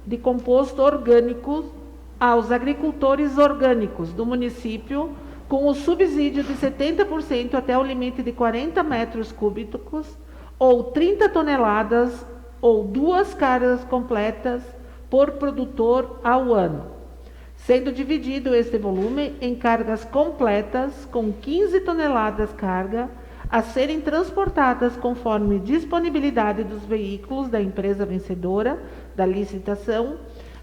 C: de composto orgânico aos agricultores orgânicos do município, com o subsídio de 70% até o limite de 40 metros cúbicos, ou 30 toneladas, ou 2 cargas completas por produtor ao ano, sendo dividido este volume em cargas completas com 15 toneladas carga, a serem transportadas conforme disponibilidade dos veículos da empresa vencedora da licitação,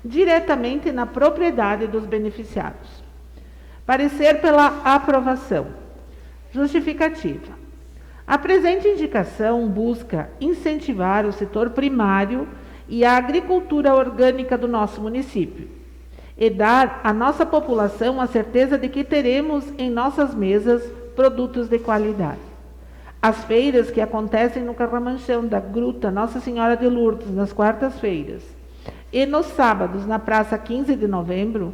C: diretamente na propriedade dos beneficiados. Parecer pela aprovação. Justificativa. A presente indicação busca incentivar o setor primário e a agricultura orgânica do nosso município e dar à nossa população a certeza de que teremos em nossas mesas produtos de qualidade. As feiras que acontecem no Carramanchão da Gruta Nossa Senhora de Lourdes nas quartas-feiras e nos sábados na Praça 15 de Novembro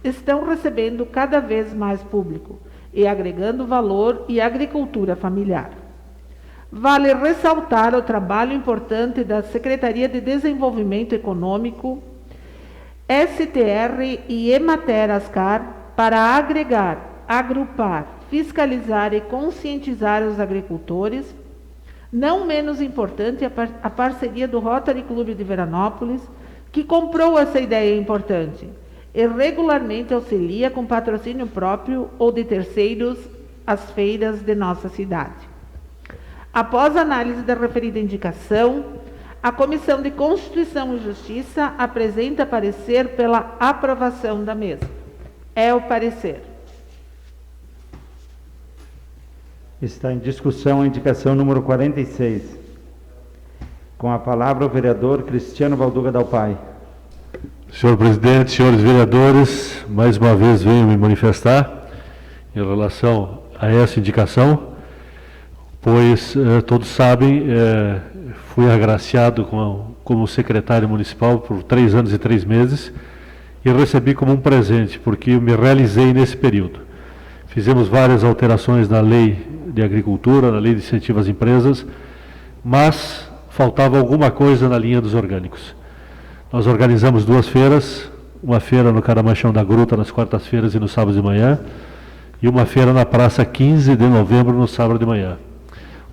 C: estão recebendo cada vez mais público e agregando valor e agricultura familiar. Vale ressaltar o trabalho importante da Secretaria de Desenvolvimento Econômico, STR e Emater Ascar para agregar, agrupar, fiscalizar e conscientizar os agricultores. Não menos importante, a parceria do Rotary Clube de Veranópolis, que comprou essa ideia importante e regularmente auxilia com patrocínio próprio ou de terceiros as feiras de nossa cidade. Após a análise da referida indicação, a Comissão de Constituição e Justiça apresenta parecer pela aprovação da mesma. É o parecer.
B: Está em discussão a indicação número 46. Com a palavra o vereador Cristiano Valduga Dalpai.
G: Senhor presidente, senhores vereadores, mais uma vez venho me manifestar em relação a essa indicação, pois todos sabem, fui agraciado como secretário municipal por 3 anos e 3 meses e recebi como um presente, porque eu me realizei nesse período. Fizemos várias alterações na lei de agricultura, na lei de incentivo às empresas, mas faltava alguma coisa na linha dos orgânicos. Nós organizamos 2 feiras, uma feira no Caramanchão da Gruta nas quartas-feiras e no sábado de manhã, e uma feira na Praça 15 de Novembro no sábado de manhã.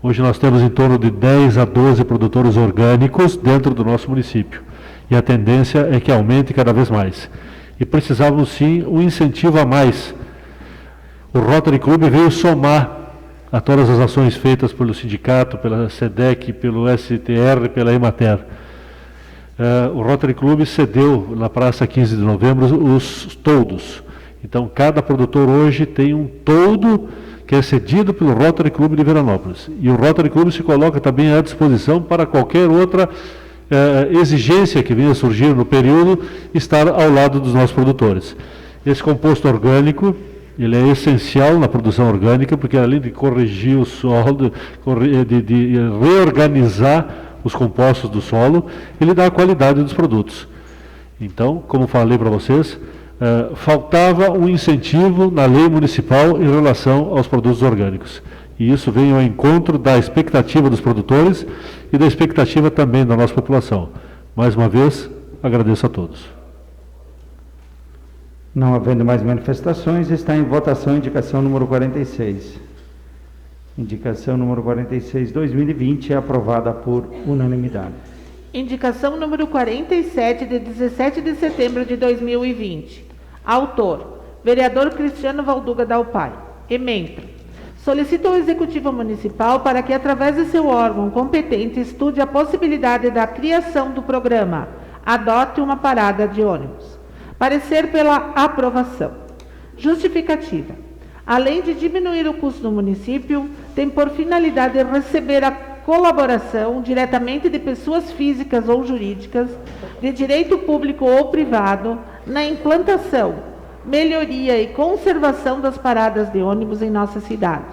G: Hoje nós temos em torno de 10 a 12 produtores orgânicos dentro do nosso município, e a tendência é que aumente cada vez mais. E precisávamos sim um incentivo a mais. O Rotary Club veio somar a todas as ações feitas pelo sindicato, pela SEDEC, pelo STR, pela Emater. O Rotary Club cedeu na Praça 15 de Novembro os toldos. Então, cada produtor hoje tem um toldo que é cedido pelo Rotary Club de Veranópolis. E o Rotary Club se coloca também à disposição para qualquer outra exigência que venha a surgir no período, estar ao lado dos nossos produtores. Esse composto orgânico, ele é essencial na produção orgânica, porque além de corrigir o solo, de reorganizar os compostos do solo, ele dá a qualidade dos produtos. Então, como falei para vocês, faltava um incentivo na lei municipal em relação aos produtos orgânicos. E isso vem ao encontro da expectativa dos produtores e da expectativa também da nossa população. Mais uma vez, agradeço a todos.
B: Não havendo mais manifestações, está em votação a indicação número 46. Indicação número 46, 2020, é aprovada por unanimidade.
C: Indicação número 47, de 17 de setembro de 2020. Autor, vereador Cristiano Valduga Dalpai. Ementa. Solicita ao Executivo Municipal para que, através de seu órgão competente, estude a possibilidade da criação do programa Adote uma Parada de Ônibus. Parecer pela aprovação. Justificativa. Além de diminuir o custo do município, tem por finalidade receber a colaboração diretamente de pessoas físicas ou jurídicas, de direito público ou privado, na implantação, melhoria e conservação das paradas de ônibus em nossa cidade,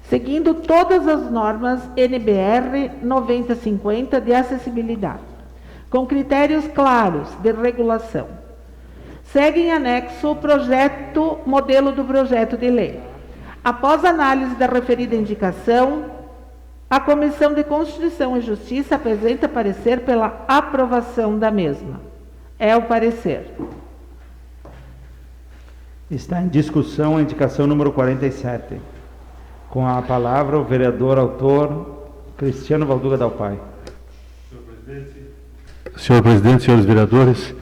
C: seguindo todas as normas NBR 9050 de acessibilidade, com critérios claros de regulação. Segue em anexo o modelo do projeto de lei. Após análise da referida indicação, a Comissão de Constituição e Justiça apresenta parecer pela aprovação da mesma. É o parecer.
B: Está em discussão a indicação número 47. Com a palavra o vereador autor Cristiano Valduga Dalpai.
G: Senhor presidente, senhores vereadores,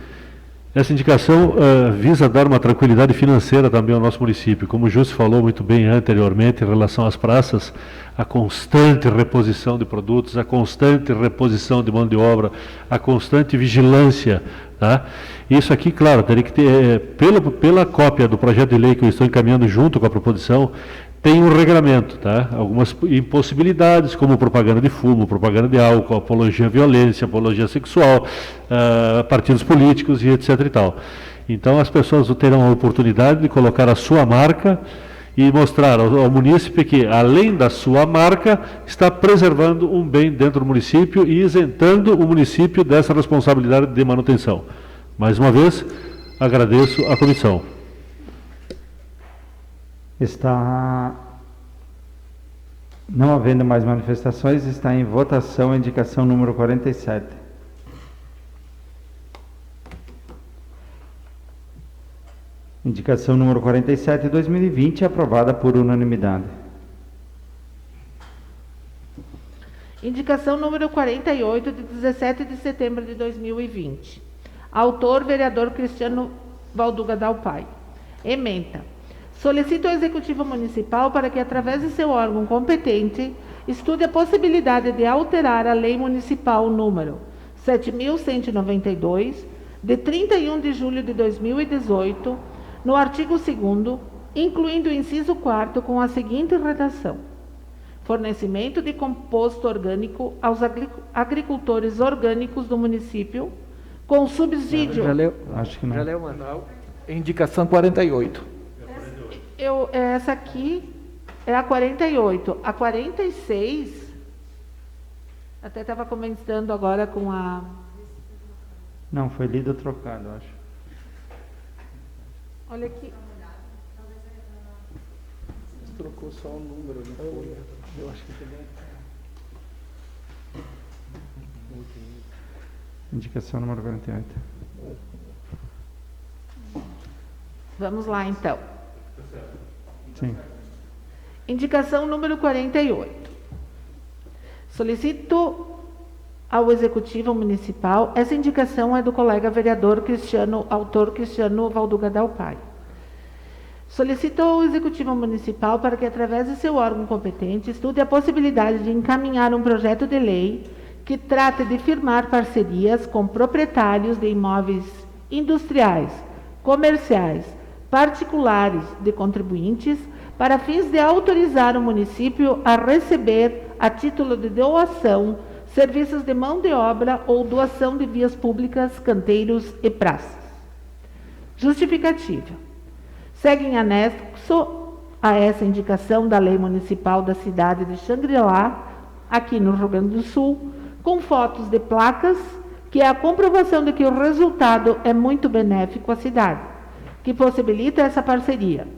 G: essa indicação visa dar uma tranquilidade financeira também ao nosso município. Como o Júcio falou muito bem anteriormente, em relação às praças, a constante reposição de produtos, a constante reposição de mão de obra, a constante vigilância. Tá? Isso aqui, claro, teria que ter, pela cópia do projeto de lei que eu estou encaminhando junto com a proposição, tem um regramento, tá? Algumas impossibilidades, como propaganda de fumo, propaganda de álcool, apologia à violência, apologia sexual, partidos políticos e etc. e tal. Então as pessoas terão a oportunidade de colocar a sua marca e mostrar ao munícipe que, além da sua marca, está preservando um bem dentro do município e isentando o município dessa responsabilidade de manutenção. Mais uma vez, agradeço à comissão.
B: Está não havendo mais manifestações, está em votação a indicação número 47. Indicação número 47 de 2020 é aprovada por unanimidade.
C: Indicação número 48, de 17 de setembro de 2020. Autor, vereador Cristiano Valduga Dalpai. Ementa. Solicita ao Executivo Municipal para que, através de seu órgão competente, estude a possibilidade de alterar a Lei Municipal número 7.192, de 31 de julho de 2018, no artigo 2º, incluindo o inciso 4º com a seguinte redação: fornecimento de composto orgânico aos agricultores orgânicos do município, com subsídio...
D: Já leu?
B: Acho que não.
D: Já leu, mano?
A: Indicação 48.
C: Essa aqui é a 48. A 46, até estava comentando agora com a...
B: Não, foi lido trocado, acho.
C: Olha aqui.
D: Trocou só o número, não foi? Eu acho que também.
B: Indicação número 48.
C: Vamos lá, então.
B: Sim.
C: Indicação número 48. Solicito ao Executivo Municipal, essa indicação é do colega vereador autor Cristiano Valduga Dalpai. Solicito ao Executivo Municipal para que, através de seu órgão competente, estude a possibilidade de encaminhar um projeto de lei que trate de firmar parcerias com proprietários de imóveis industriais, comerciais, particulares de contribuintes, para fins de autorizar o município a receber, a título de doação, serviços de mão de obra ou doação de vias públicas, canteiros e praças. Justificativa. Segue em anexo a essa indicação da Lei Municipal da cidade de Xangri-Lá, aqui no Rio Grande do Sul, com fotos de placas, que é a comprovação de que o resultado é muito benéfico à cidade, que possibilita essa parceria.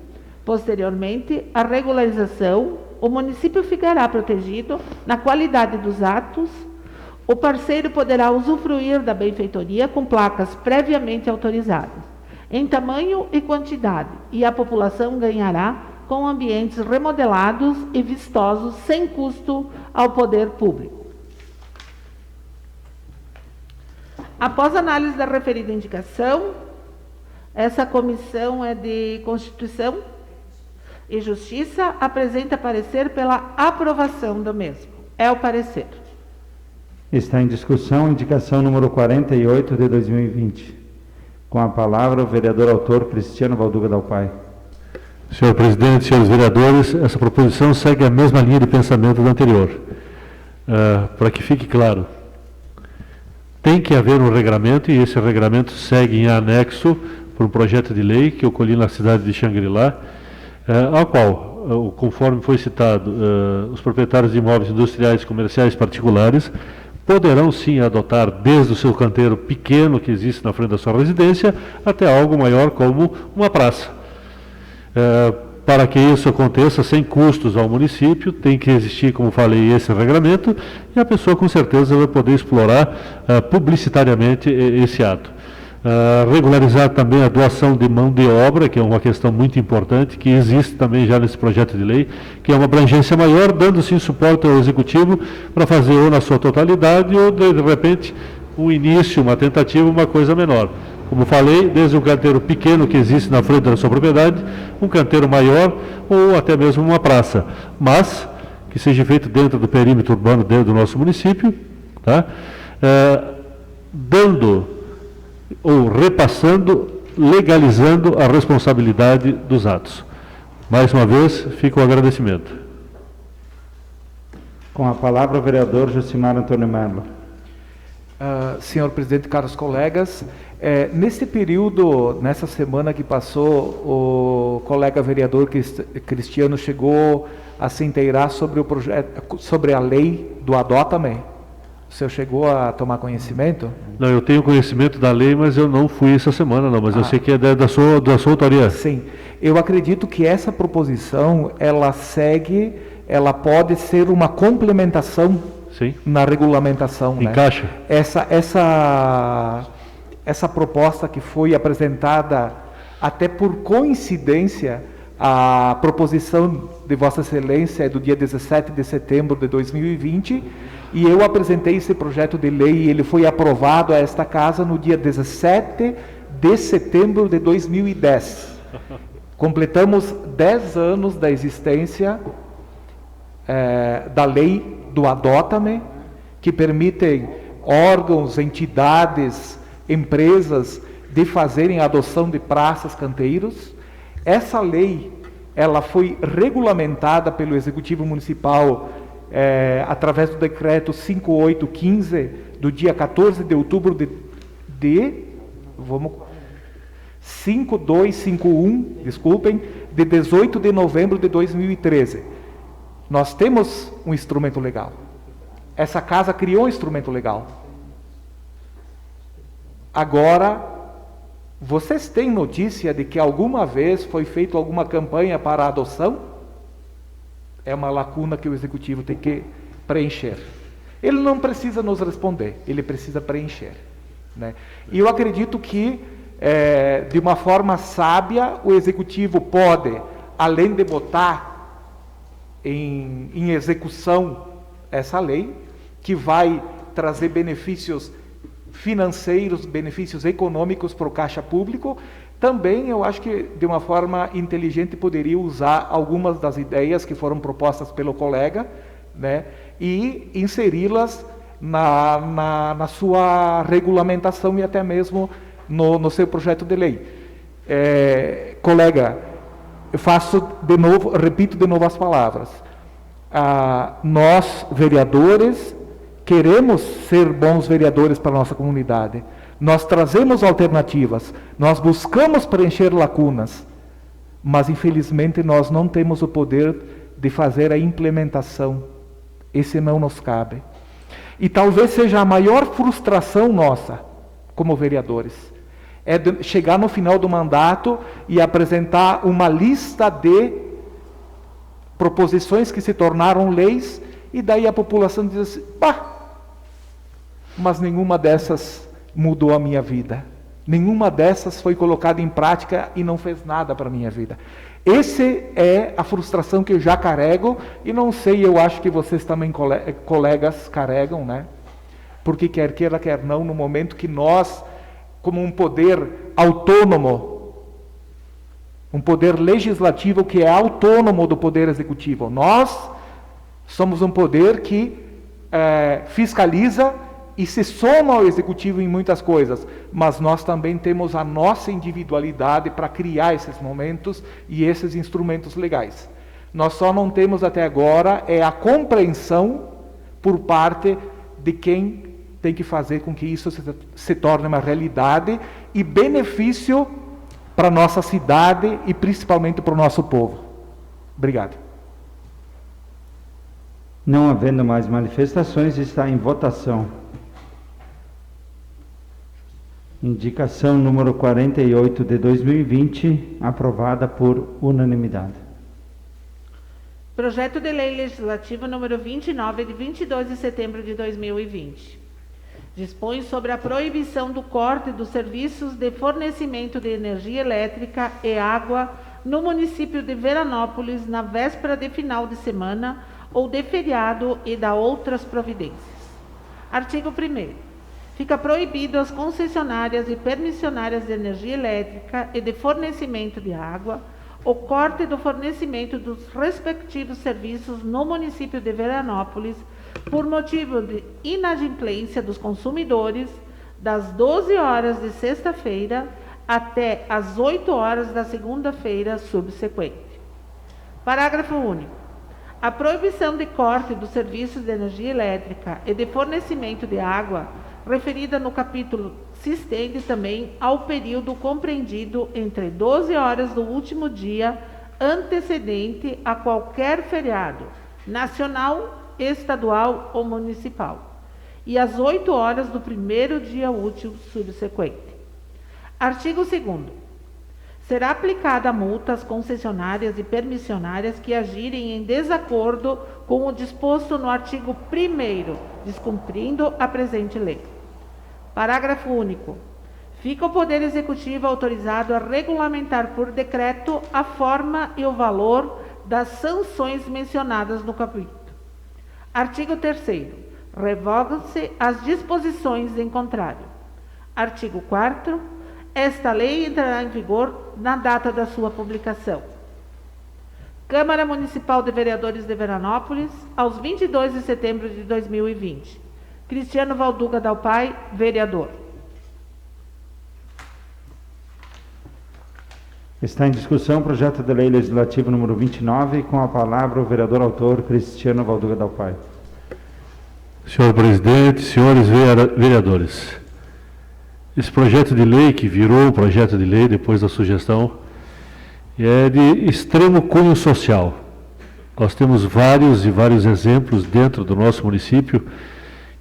C: Posteriormente, a regularização, o município ficará protegido na qualidade dos atos, o parceiro poderá usufruir da benfeitoria com placas previamente autorizadas, em tamanho e quantidade, e a população ganhará com ambientes remodelados e vistosos, sem custo ao poder público. Após análise da referida indicação, essa comissão é de Constituição e Justiça, apresenta parecer pela aprovação do mesmo. É o parecer.
B: Está em discussão a indicação número 48 de 2020. Com a palavra o vereador autor Cristiano Valduga Dalpai.
G: Senhor presidente, senhores vereadores, essa proposição segue a mesma linha de pensamento da anterior. Para que fique claro, tem que haver um regramento, e esse regramento segue em anexo por um projeto de lei que eu colhi na cidade de Xangri-Lá, ao qual, conforme foi citado, os proprietários de imóveis industriais, comerciais particulares poderão sim adotar desde o seu canteiro pequeno que existe na frente da sua residência até algo maior como uma praça. Para que isso aconteça sem custos ao município, tem que existir, como falei, esse regramento, e a pessoa com certeza vai poder explorar publicitariamente esse ato. Regularizar também a doação de mão de obra, que é uma questão muito importante, que existe também já nesse projeto de lei, que é uma abrangência maior, dando sim suporte ao Executivo para fazer ou na sua totalidade ou de repente um início, uma tentativa, uma coisa menor. Como falei, desde um canteiro pequeno que existe na frente da sua propriedade, um canteiro maior ou até mesmo uma praça, mas que seja feito dentro do perímetro urbano dentro do nosso município, tá? Dando ou repassando, legalizando a responsabilidade dos atos. Mais uma vez, fica o agradecimento.
B: Com a palavra o vereador Josimar Antônio Melo.
A: Senhor presidente, caros colegas, nesse período, nessa semana que passou, o colega vereador Cristiano chegou a se inteirar sobre o projeto, sobre a lei do Adota-me. O senhor chegou a tomar conhecimento?
G: Não, eu tenho conhecimento da lei, mas eu não fui essa semana, não. Mas eu sei que é da sua autoria.
A: Sim. Eu acredito que essa proposição, ela pode ser uma complementação, sim, na regulamentação.
G: Encaixa.
A: Né? Essa proposta que foi apresentada Até por coincidência, a proposição de Vossa Excelência é do dia 17 de setembro de 2020 e eu apresentei esse projeto de lei e ele foi aprovado a esta casa no dia 17 de setembro de 2010. Completamos 10 anos da existência da lei do Adota-me, que permitem órgãos, entidades, empresas de fazerem a adoção de praças, canteiros. Essa lei, ela foi regulamentada pelo Executivo Municipal através do decreto 5815 do dia 14 de outubro de 5251, desculpem, de 18 de novembro de 2013. Nós temos um instrumento legal. Essa casa criou um instrumento legal. Agora, vocês têm notícia de que alguma vez foi feita alguma campanha para a adoção? É uma lacuna que o Executivo tem que preencher. Ele não precisa nos responder, ele precisa preencher, né? E eu acredito que, de uma forma sábia, o Executivo pode, além de botar em execução essa lei, que vai trazer benefícios financeiros, benefícios econômicos para o caixa público, também eu acho que de uma forma inteligente poderia usar algumas das ideias que foram propostas pelo colega, né, e inseri-las na sua regulamentação e até mesmo no seu projeto de lei. Colega, eu repito de novo as palavras. Nós, vereadores, queremos ser bons vereadores para a nossa comunidade. Nós trazemos alternativas, nós buscamos preencher lacunas, mas infelizmente nós não temos o poder de fazer a implementação. Esse não nos cabe. E talvez seja a maior frustração nossa, como vereadores, chegar no final do mandato e apresentar uma lista de proposições que se tornaram leis, e daí a população diz assim: pá, mas nenhuma dessas mudou a minha vida. Nenhuma dessas foi colocada em prática e não fez nada para a minha vida. Essa é a frustração que eu já carrego, e não sei, eu acho que vocês também, colegas, carregam, né? Porque quer queira, quer não, no momento que nós, como um poder autônomo, um poder legislativo que é autônomo do poder executivo, nós somos um poder que fiscaliza e se soma ao executivo em muitas coisas, mas nós também temos a nossa individualidade para criar esses momentos e esses instrumentos legais. Nós só não temos até agora a compreensão por parte de quem tem que fazer com que isso se torne uma realidade e benefício para a nossa cidade e principalmente para o nosso povo. Obrigado.
B: Não havendo mais manifestações, está em votação. Indicação número 48 de 2020, aprovada por unanimidade.
C: Projeto de Lei Legislativa número 29, de 22 de setembro de 2020. Dispõe sobre a proibição do corte dos serviços de fornecimento de energia elétrica e água no município de Veranópolis na véspera de final de semana ou de feriado e da outras providências. Artigo 1º. Fica proibido às concessionárias e permissionárias de energia elétrica e de fornecimento de água o corte do fornecimento dos respectivos serviços no município de Veranópolis por motivo de inadimplência dos consumidores das 12 horas de sexta-feira até as 8 horas da segunda-feira subsequente. Parágrafo único. A proibição de corte dos serviços de energia elétrica e de fornecimento de água referida no capítulo se estende também ao período compreendido entre 12 horas do último dia antecedente a qualquer feriado, nacional, estadual ou municipal, e às 8 horas do primeiro dia útil subsequente. Artigo 2º. Será aplicada a multa às concessionárias e permissionárias que agirem em desacordo com o disposto no artigo 1º, descumprindo a presente lei. Parágrafo único. Fica o Poder Executivo autorizado a regulamentar por decreto a forma e o valor das sanções mencionadas no capítulo. Artigo 3º. Revogam-se as disposições em contrário. Artigo 4º. Esta lei entrará em vigor na data da sua publicação. Câmara Municipal de Vereadores de Veranópolis, aos 22 de setembro de 2020. Cristiano Valduga Dalpai, vereador.
B: Está em discussão o projeto de lei legislativo número 29, com a palavra o vereador autor Cristiano Valduga Dalpai.
G: Senhor presidente, senhores vereadores, esse projeto de lei, que virou um projeto de lei depois da sugestão, é de extremo cunho social. Nós temos vários exemplos dentro do nosso município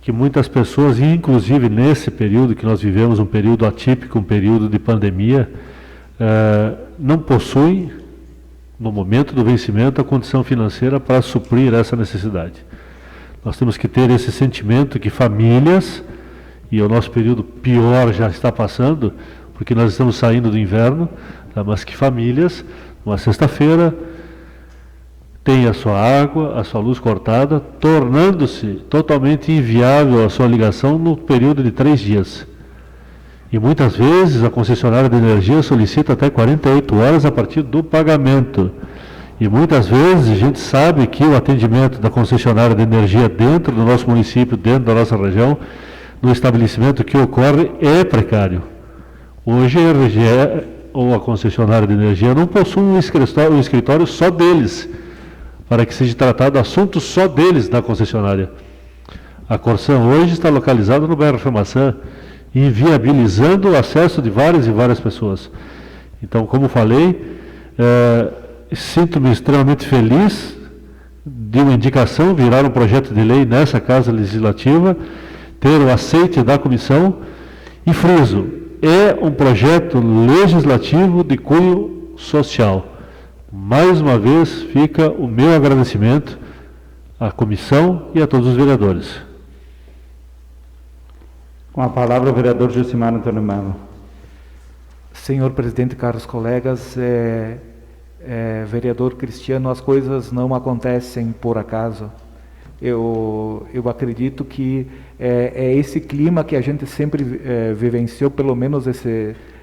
G: que muitas pessoas, inclusive nesse período que nós vivemos, um período atípico, um período de pandemia, não possuem, no momento do vencimento, a condição financeira para suprir essa necessidade. Nós temos que ter esse sentimento que famílias, e o nosso período pior já está passando, porque nós estamos saindo do inverno, mas que famílias, numa sexta-feira, têm a sua água, a sua luz cortada, tornando-se totalmente inviável a sua ligação no período de 3 dias. E muitas vezes a concessionária de energia solicita até 48 horas a partir do pagamento. E muitas vezes a gente sabe que o atendimento da concessionária de energia dentro do nosso município, dentro da nossa região, no estabelecimento que ocorre, é precário. Hoje a RGE ou a concessionária de energia não possui um escritório só deles, para que seja tratado assuntos só deles na concessionária. A Corsan hoje está localizada no bairro Chamaçã, inviabilizando o acesso de várias e várias pessoas. Então, como falei, sinto-me extremamente feliz de uma indicação virar um projeto de lei nessa Casa Legislativa, ter o aceite da comissão, e friso, é um projeto legislativo de cunho social. Mais uma vez, fica o meu agradecimento à comissão e a todos os vereadores.
B: Com a palavra o vereador Josimar Antônio Melo.
A: Senhor presidente, caros colegas, vereador Cristiano, as coisas não acontecem por acaso. Eu acredito que é esse clima que a gente sempre vivenciou, pelo menos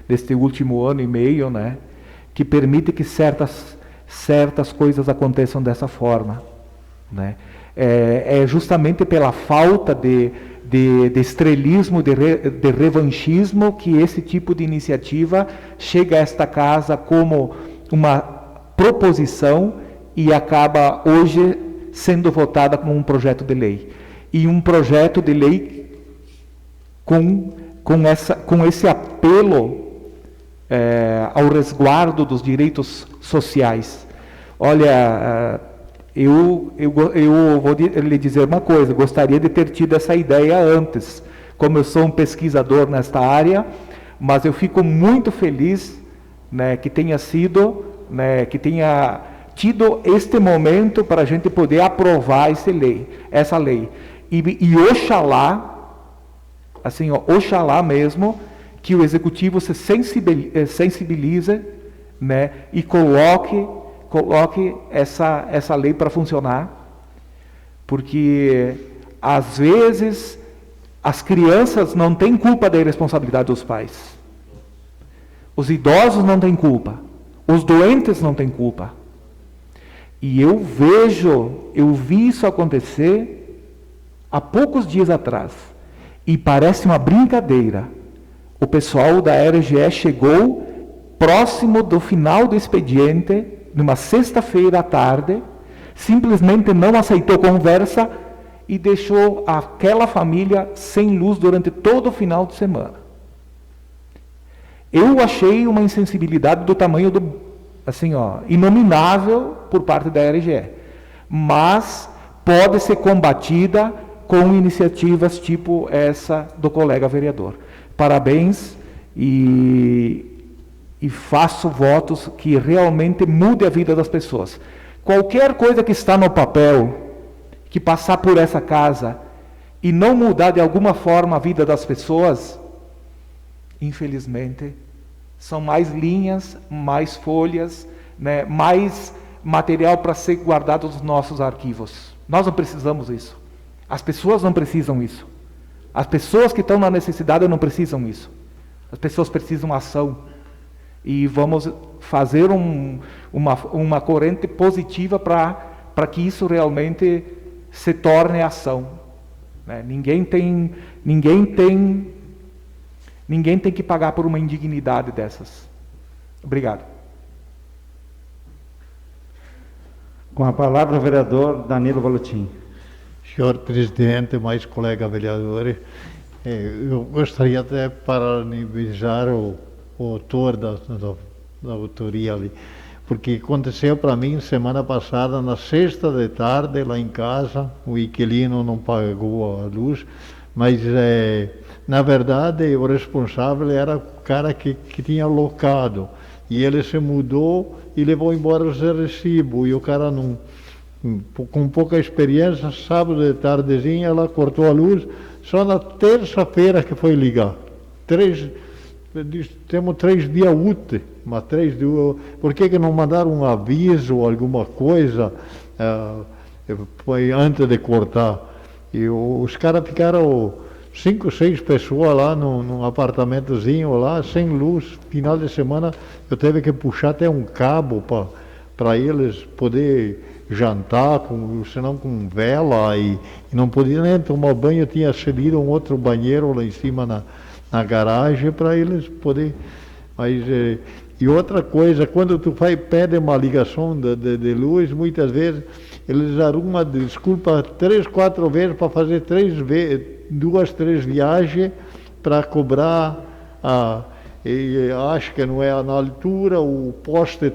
A: neste último ano e meio, né, que permite que certas coisas aconteçam dessa forma, né. É justamente pela falta de estrelismo, de revanchismo, que esse tipo de iniciativa chega a esta casa como uma proposição e acaba hoje sendo votada como um projeto de lei. E um projeto de lei com esse apelo ao resguardo dos direitos sociais. Olha, eu vou lhe dizer uma coisa, gostaria de ter tido essa ideia antes, como eu sou um pesquisador nesta área, mas eu fico muito feliz, né, que tenha tido este momento para a gente poder aprovar essa lei. E oxalá, assim, oxalá mesmo, que o Executivo se sensibilize, né, e coloque essa lei para funcionar, porque às vezes as crianças não têm culpa da irresponsabilidade dos pais, os idosos não têm culpa, os doentes não têm culpa. E eu vi isso acontecer há poucos dias atrás, e parece uma brincadeira. O pessoal da RGE chegou próximo do final do expediente, numa sexta-feira à tarde, simplesmente não aceitou conversa e deixou aquela família sem luz durante todo o final de semana. Eu achei uma insensibilidade do tamanho inominável por parte da RGE, mas pode ser combatida com iniciativas tipo essa do colega vereador. Parabéns e faço votos que realmente mude a vida das pessoas. Qualquer coisa que está no papel, que passar por essa casa e não mudar de alguma forma a vida das pessoas, infelizmente, são mais linhas, mais folhas, né, mais material para ser guardado nos nossos arquivos. Nós não precisamos isso. As pessoas não precisam isso. As pessoas que estão na necessidade não precisam isso. As pessoas precisam ação. E vamos fazer uma corrente positiva para que isso realmente se torne ação. Né? Ninguém tem que pagar por uma indignidade dessas. Obrigado.
B: Com a palavra o vereador Danilo Valutin.
F: Senhor presidente, mais colega vereadores, eu gostaria até de parabenizar o autor da autoria ali, porque aconteceu para mim semana passada, na sexta de tarde, lá em casa, o inquilino não pagou a luz, mas na verdade o responsável era o cara que tinha locado, e ele se mudou e levou embora os recibos, e o cara não, com pouca experiência, sábado de tardezinha ela cortou a luz, só na terça-feira que foi ligar. Temos 3 dias úteis, mas 3 dias, por que não mandaram um aviso ou alguma coisa foi antes de cortar? E os caras ficaram 5, 6 pessoas lá num apartamentozinho lá, sem luz. Final de semana eu tive que puxar até um cabo para eles poder jantar, senão com vela, e não podia nem tomar banho. Tinha cedido um outro banheiro lá em cima na garagem para eles poder. Mas e outra coisa, quando tu pede uma ligação de luz, muitas vezes eles arrumam desculpa 3, 4 vezes para fazer 2, 3 viagens para cobrar. E acho que não é na altura, o poste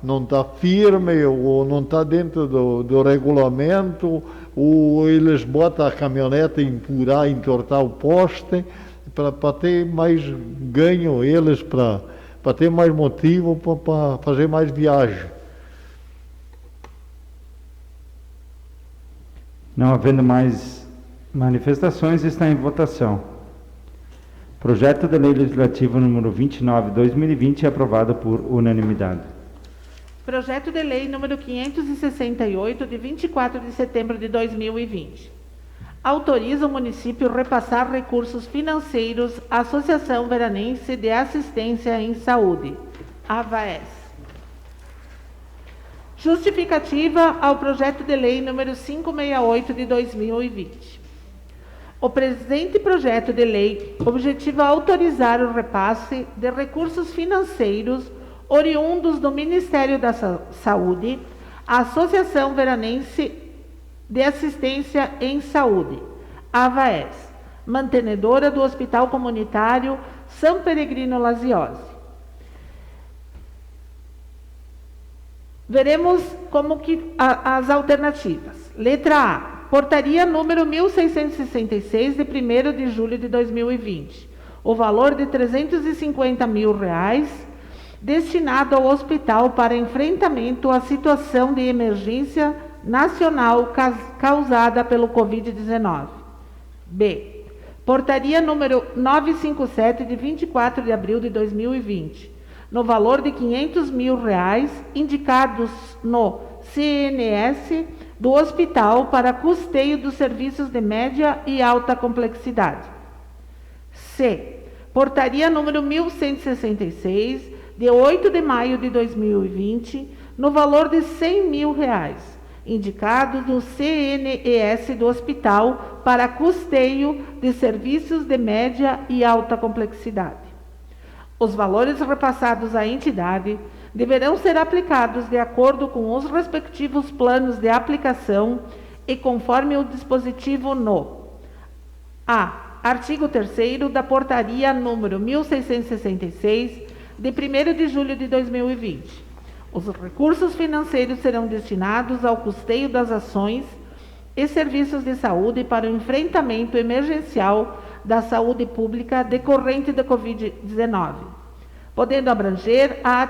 F: não está firme, ou não está dentro do regulamento, ou eles botam a caminhonete empurrar, entortar o poste, para ter mais ganho eles, para ter mais motivo para fazer mais viagem.
B: Não havendo mais manifestações, está em votação. Projeto de Lei Legislativo número 29/2020 é aprovado por unanimidade.
C: Projeto de Lei número 568, de 24 de setembro de 2020. Autoriza o município repassar recursos financeiros à Associação Veranense de Assistência em Saúde, AVAES. Justificativa ao projeto de lei número 568 de 2020. O presente projeto de lei objetiva autorizar o repasse de recursos financeiros oriundos do Ministério da Saúde à Associação Veranense de Assistência em Saúde, AVAES, mantenedora do Hospital Comunitário São Peregrino Laziose. Veremos como que as alternativas. Letra A, portaria número 1666, de 1º de julho de 2020. O valor de R$350 mil destinado ao hospital para enfrentamento à situação de emergência nacional causada pelo Covid-19. B, portaria número 957, de 24 de abril de 2020, no valor de R$500 mil, indicados no CNS do hospital para custeio dos serviços de média e alta complexidade. C, portaria número 1166, de 8 de maio de 2020, no valor de R$100 mil, indicados no CNES do hospital para custeio de serviços de média e alta complexidade. Os valores repassados à entidade deverão ser aplicados de acordo com os respectivos planos de aplicação e conforme o dispositivo no A. Artigo 3º da portaria número 1666, de 1º de julho de 2020. Os recursos financeiros serão destinados ao custeio das ações e serviços de saúde para o enfrentamento emergencial da saúde pública decorrente da Covid-19, podendo abranger a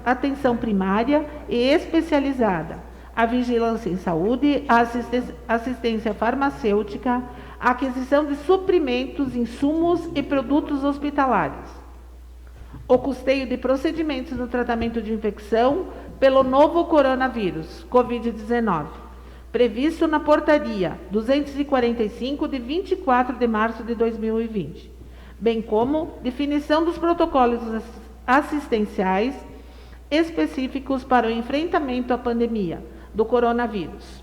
C: atenção primária e especializada, a vigilância em saúde, a assistência farmacêutica, a aquisição de suprimentos, insumos e produtos hospitalares, o custeio de procedimentos no tratamento de infecção pelo novo coronavírus, Covid-19, previsto na portaria 245 de 24 de março de 2020, bem como definição dos protocolos assistenciais específicos para o enfrentamento à pandemia do coronavírus.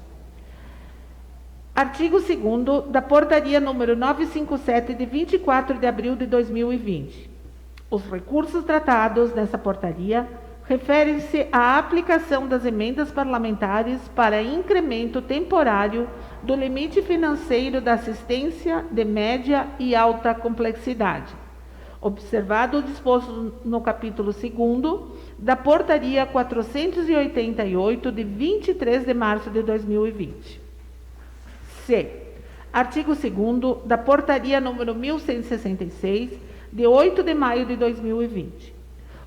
C: Artigo 2º da portaria número 957 de 24 de abril de 2020. Os recursos tratados nessa portaria referem-se à aplicação das emendas parlamentares para incremento temporário do limite financeiro da assistência de média e alta complexidade, observado o disposto no capítulo 2º da portaria 488 de 23 de março de 2020. C. Artigo 2º da portaria número 1166 de 8 de maio de 2020.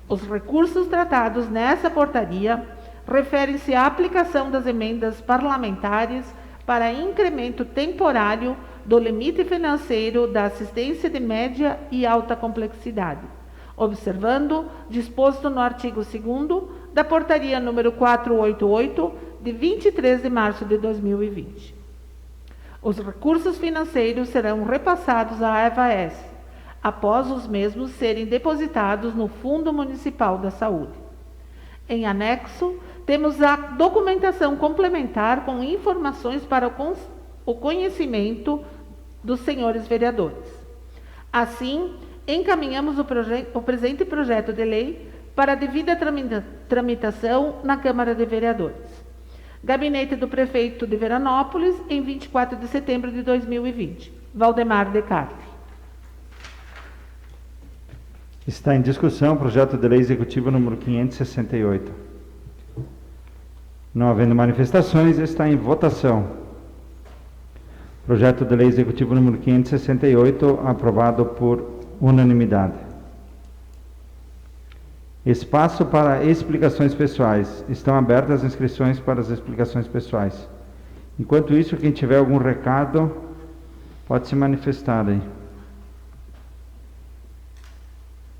C: Os recursos tratados nessa portaria referem-se à aplicação das emendas parlamentares para incremento temporário do limite financeiro da assistência de média e alta complexidade, observando disposto no artigo 2º da portaria número 488 de 23 de março de 2020. Os recursos financeiros serão repassados à AVAS, após os mesmos serem depositados no Fundo Municipal da Saúde. Em anexo, temos a documentação complementar com informações para o conhecimento dos senhores vereadores. Assim, encaminhamos o presente projeto de lei para a devida tramitação na Câmara de Vereadores. Gabinete do Prefeito de Veranópolis, em 24 de setembro de 2020. Valdemar Decarte.
B: Está em discussão o projeto de lei executivo número 568. Não havendo manifestações, está em votação. Projeto de lei executivo número 568, aprovado por unanimidade. Espaço para explicações pessoais. Estão abertas as inscrições para as explicações pessoais. Enquanto isso, quem tiver algum recado, pode se manifestar aí.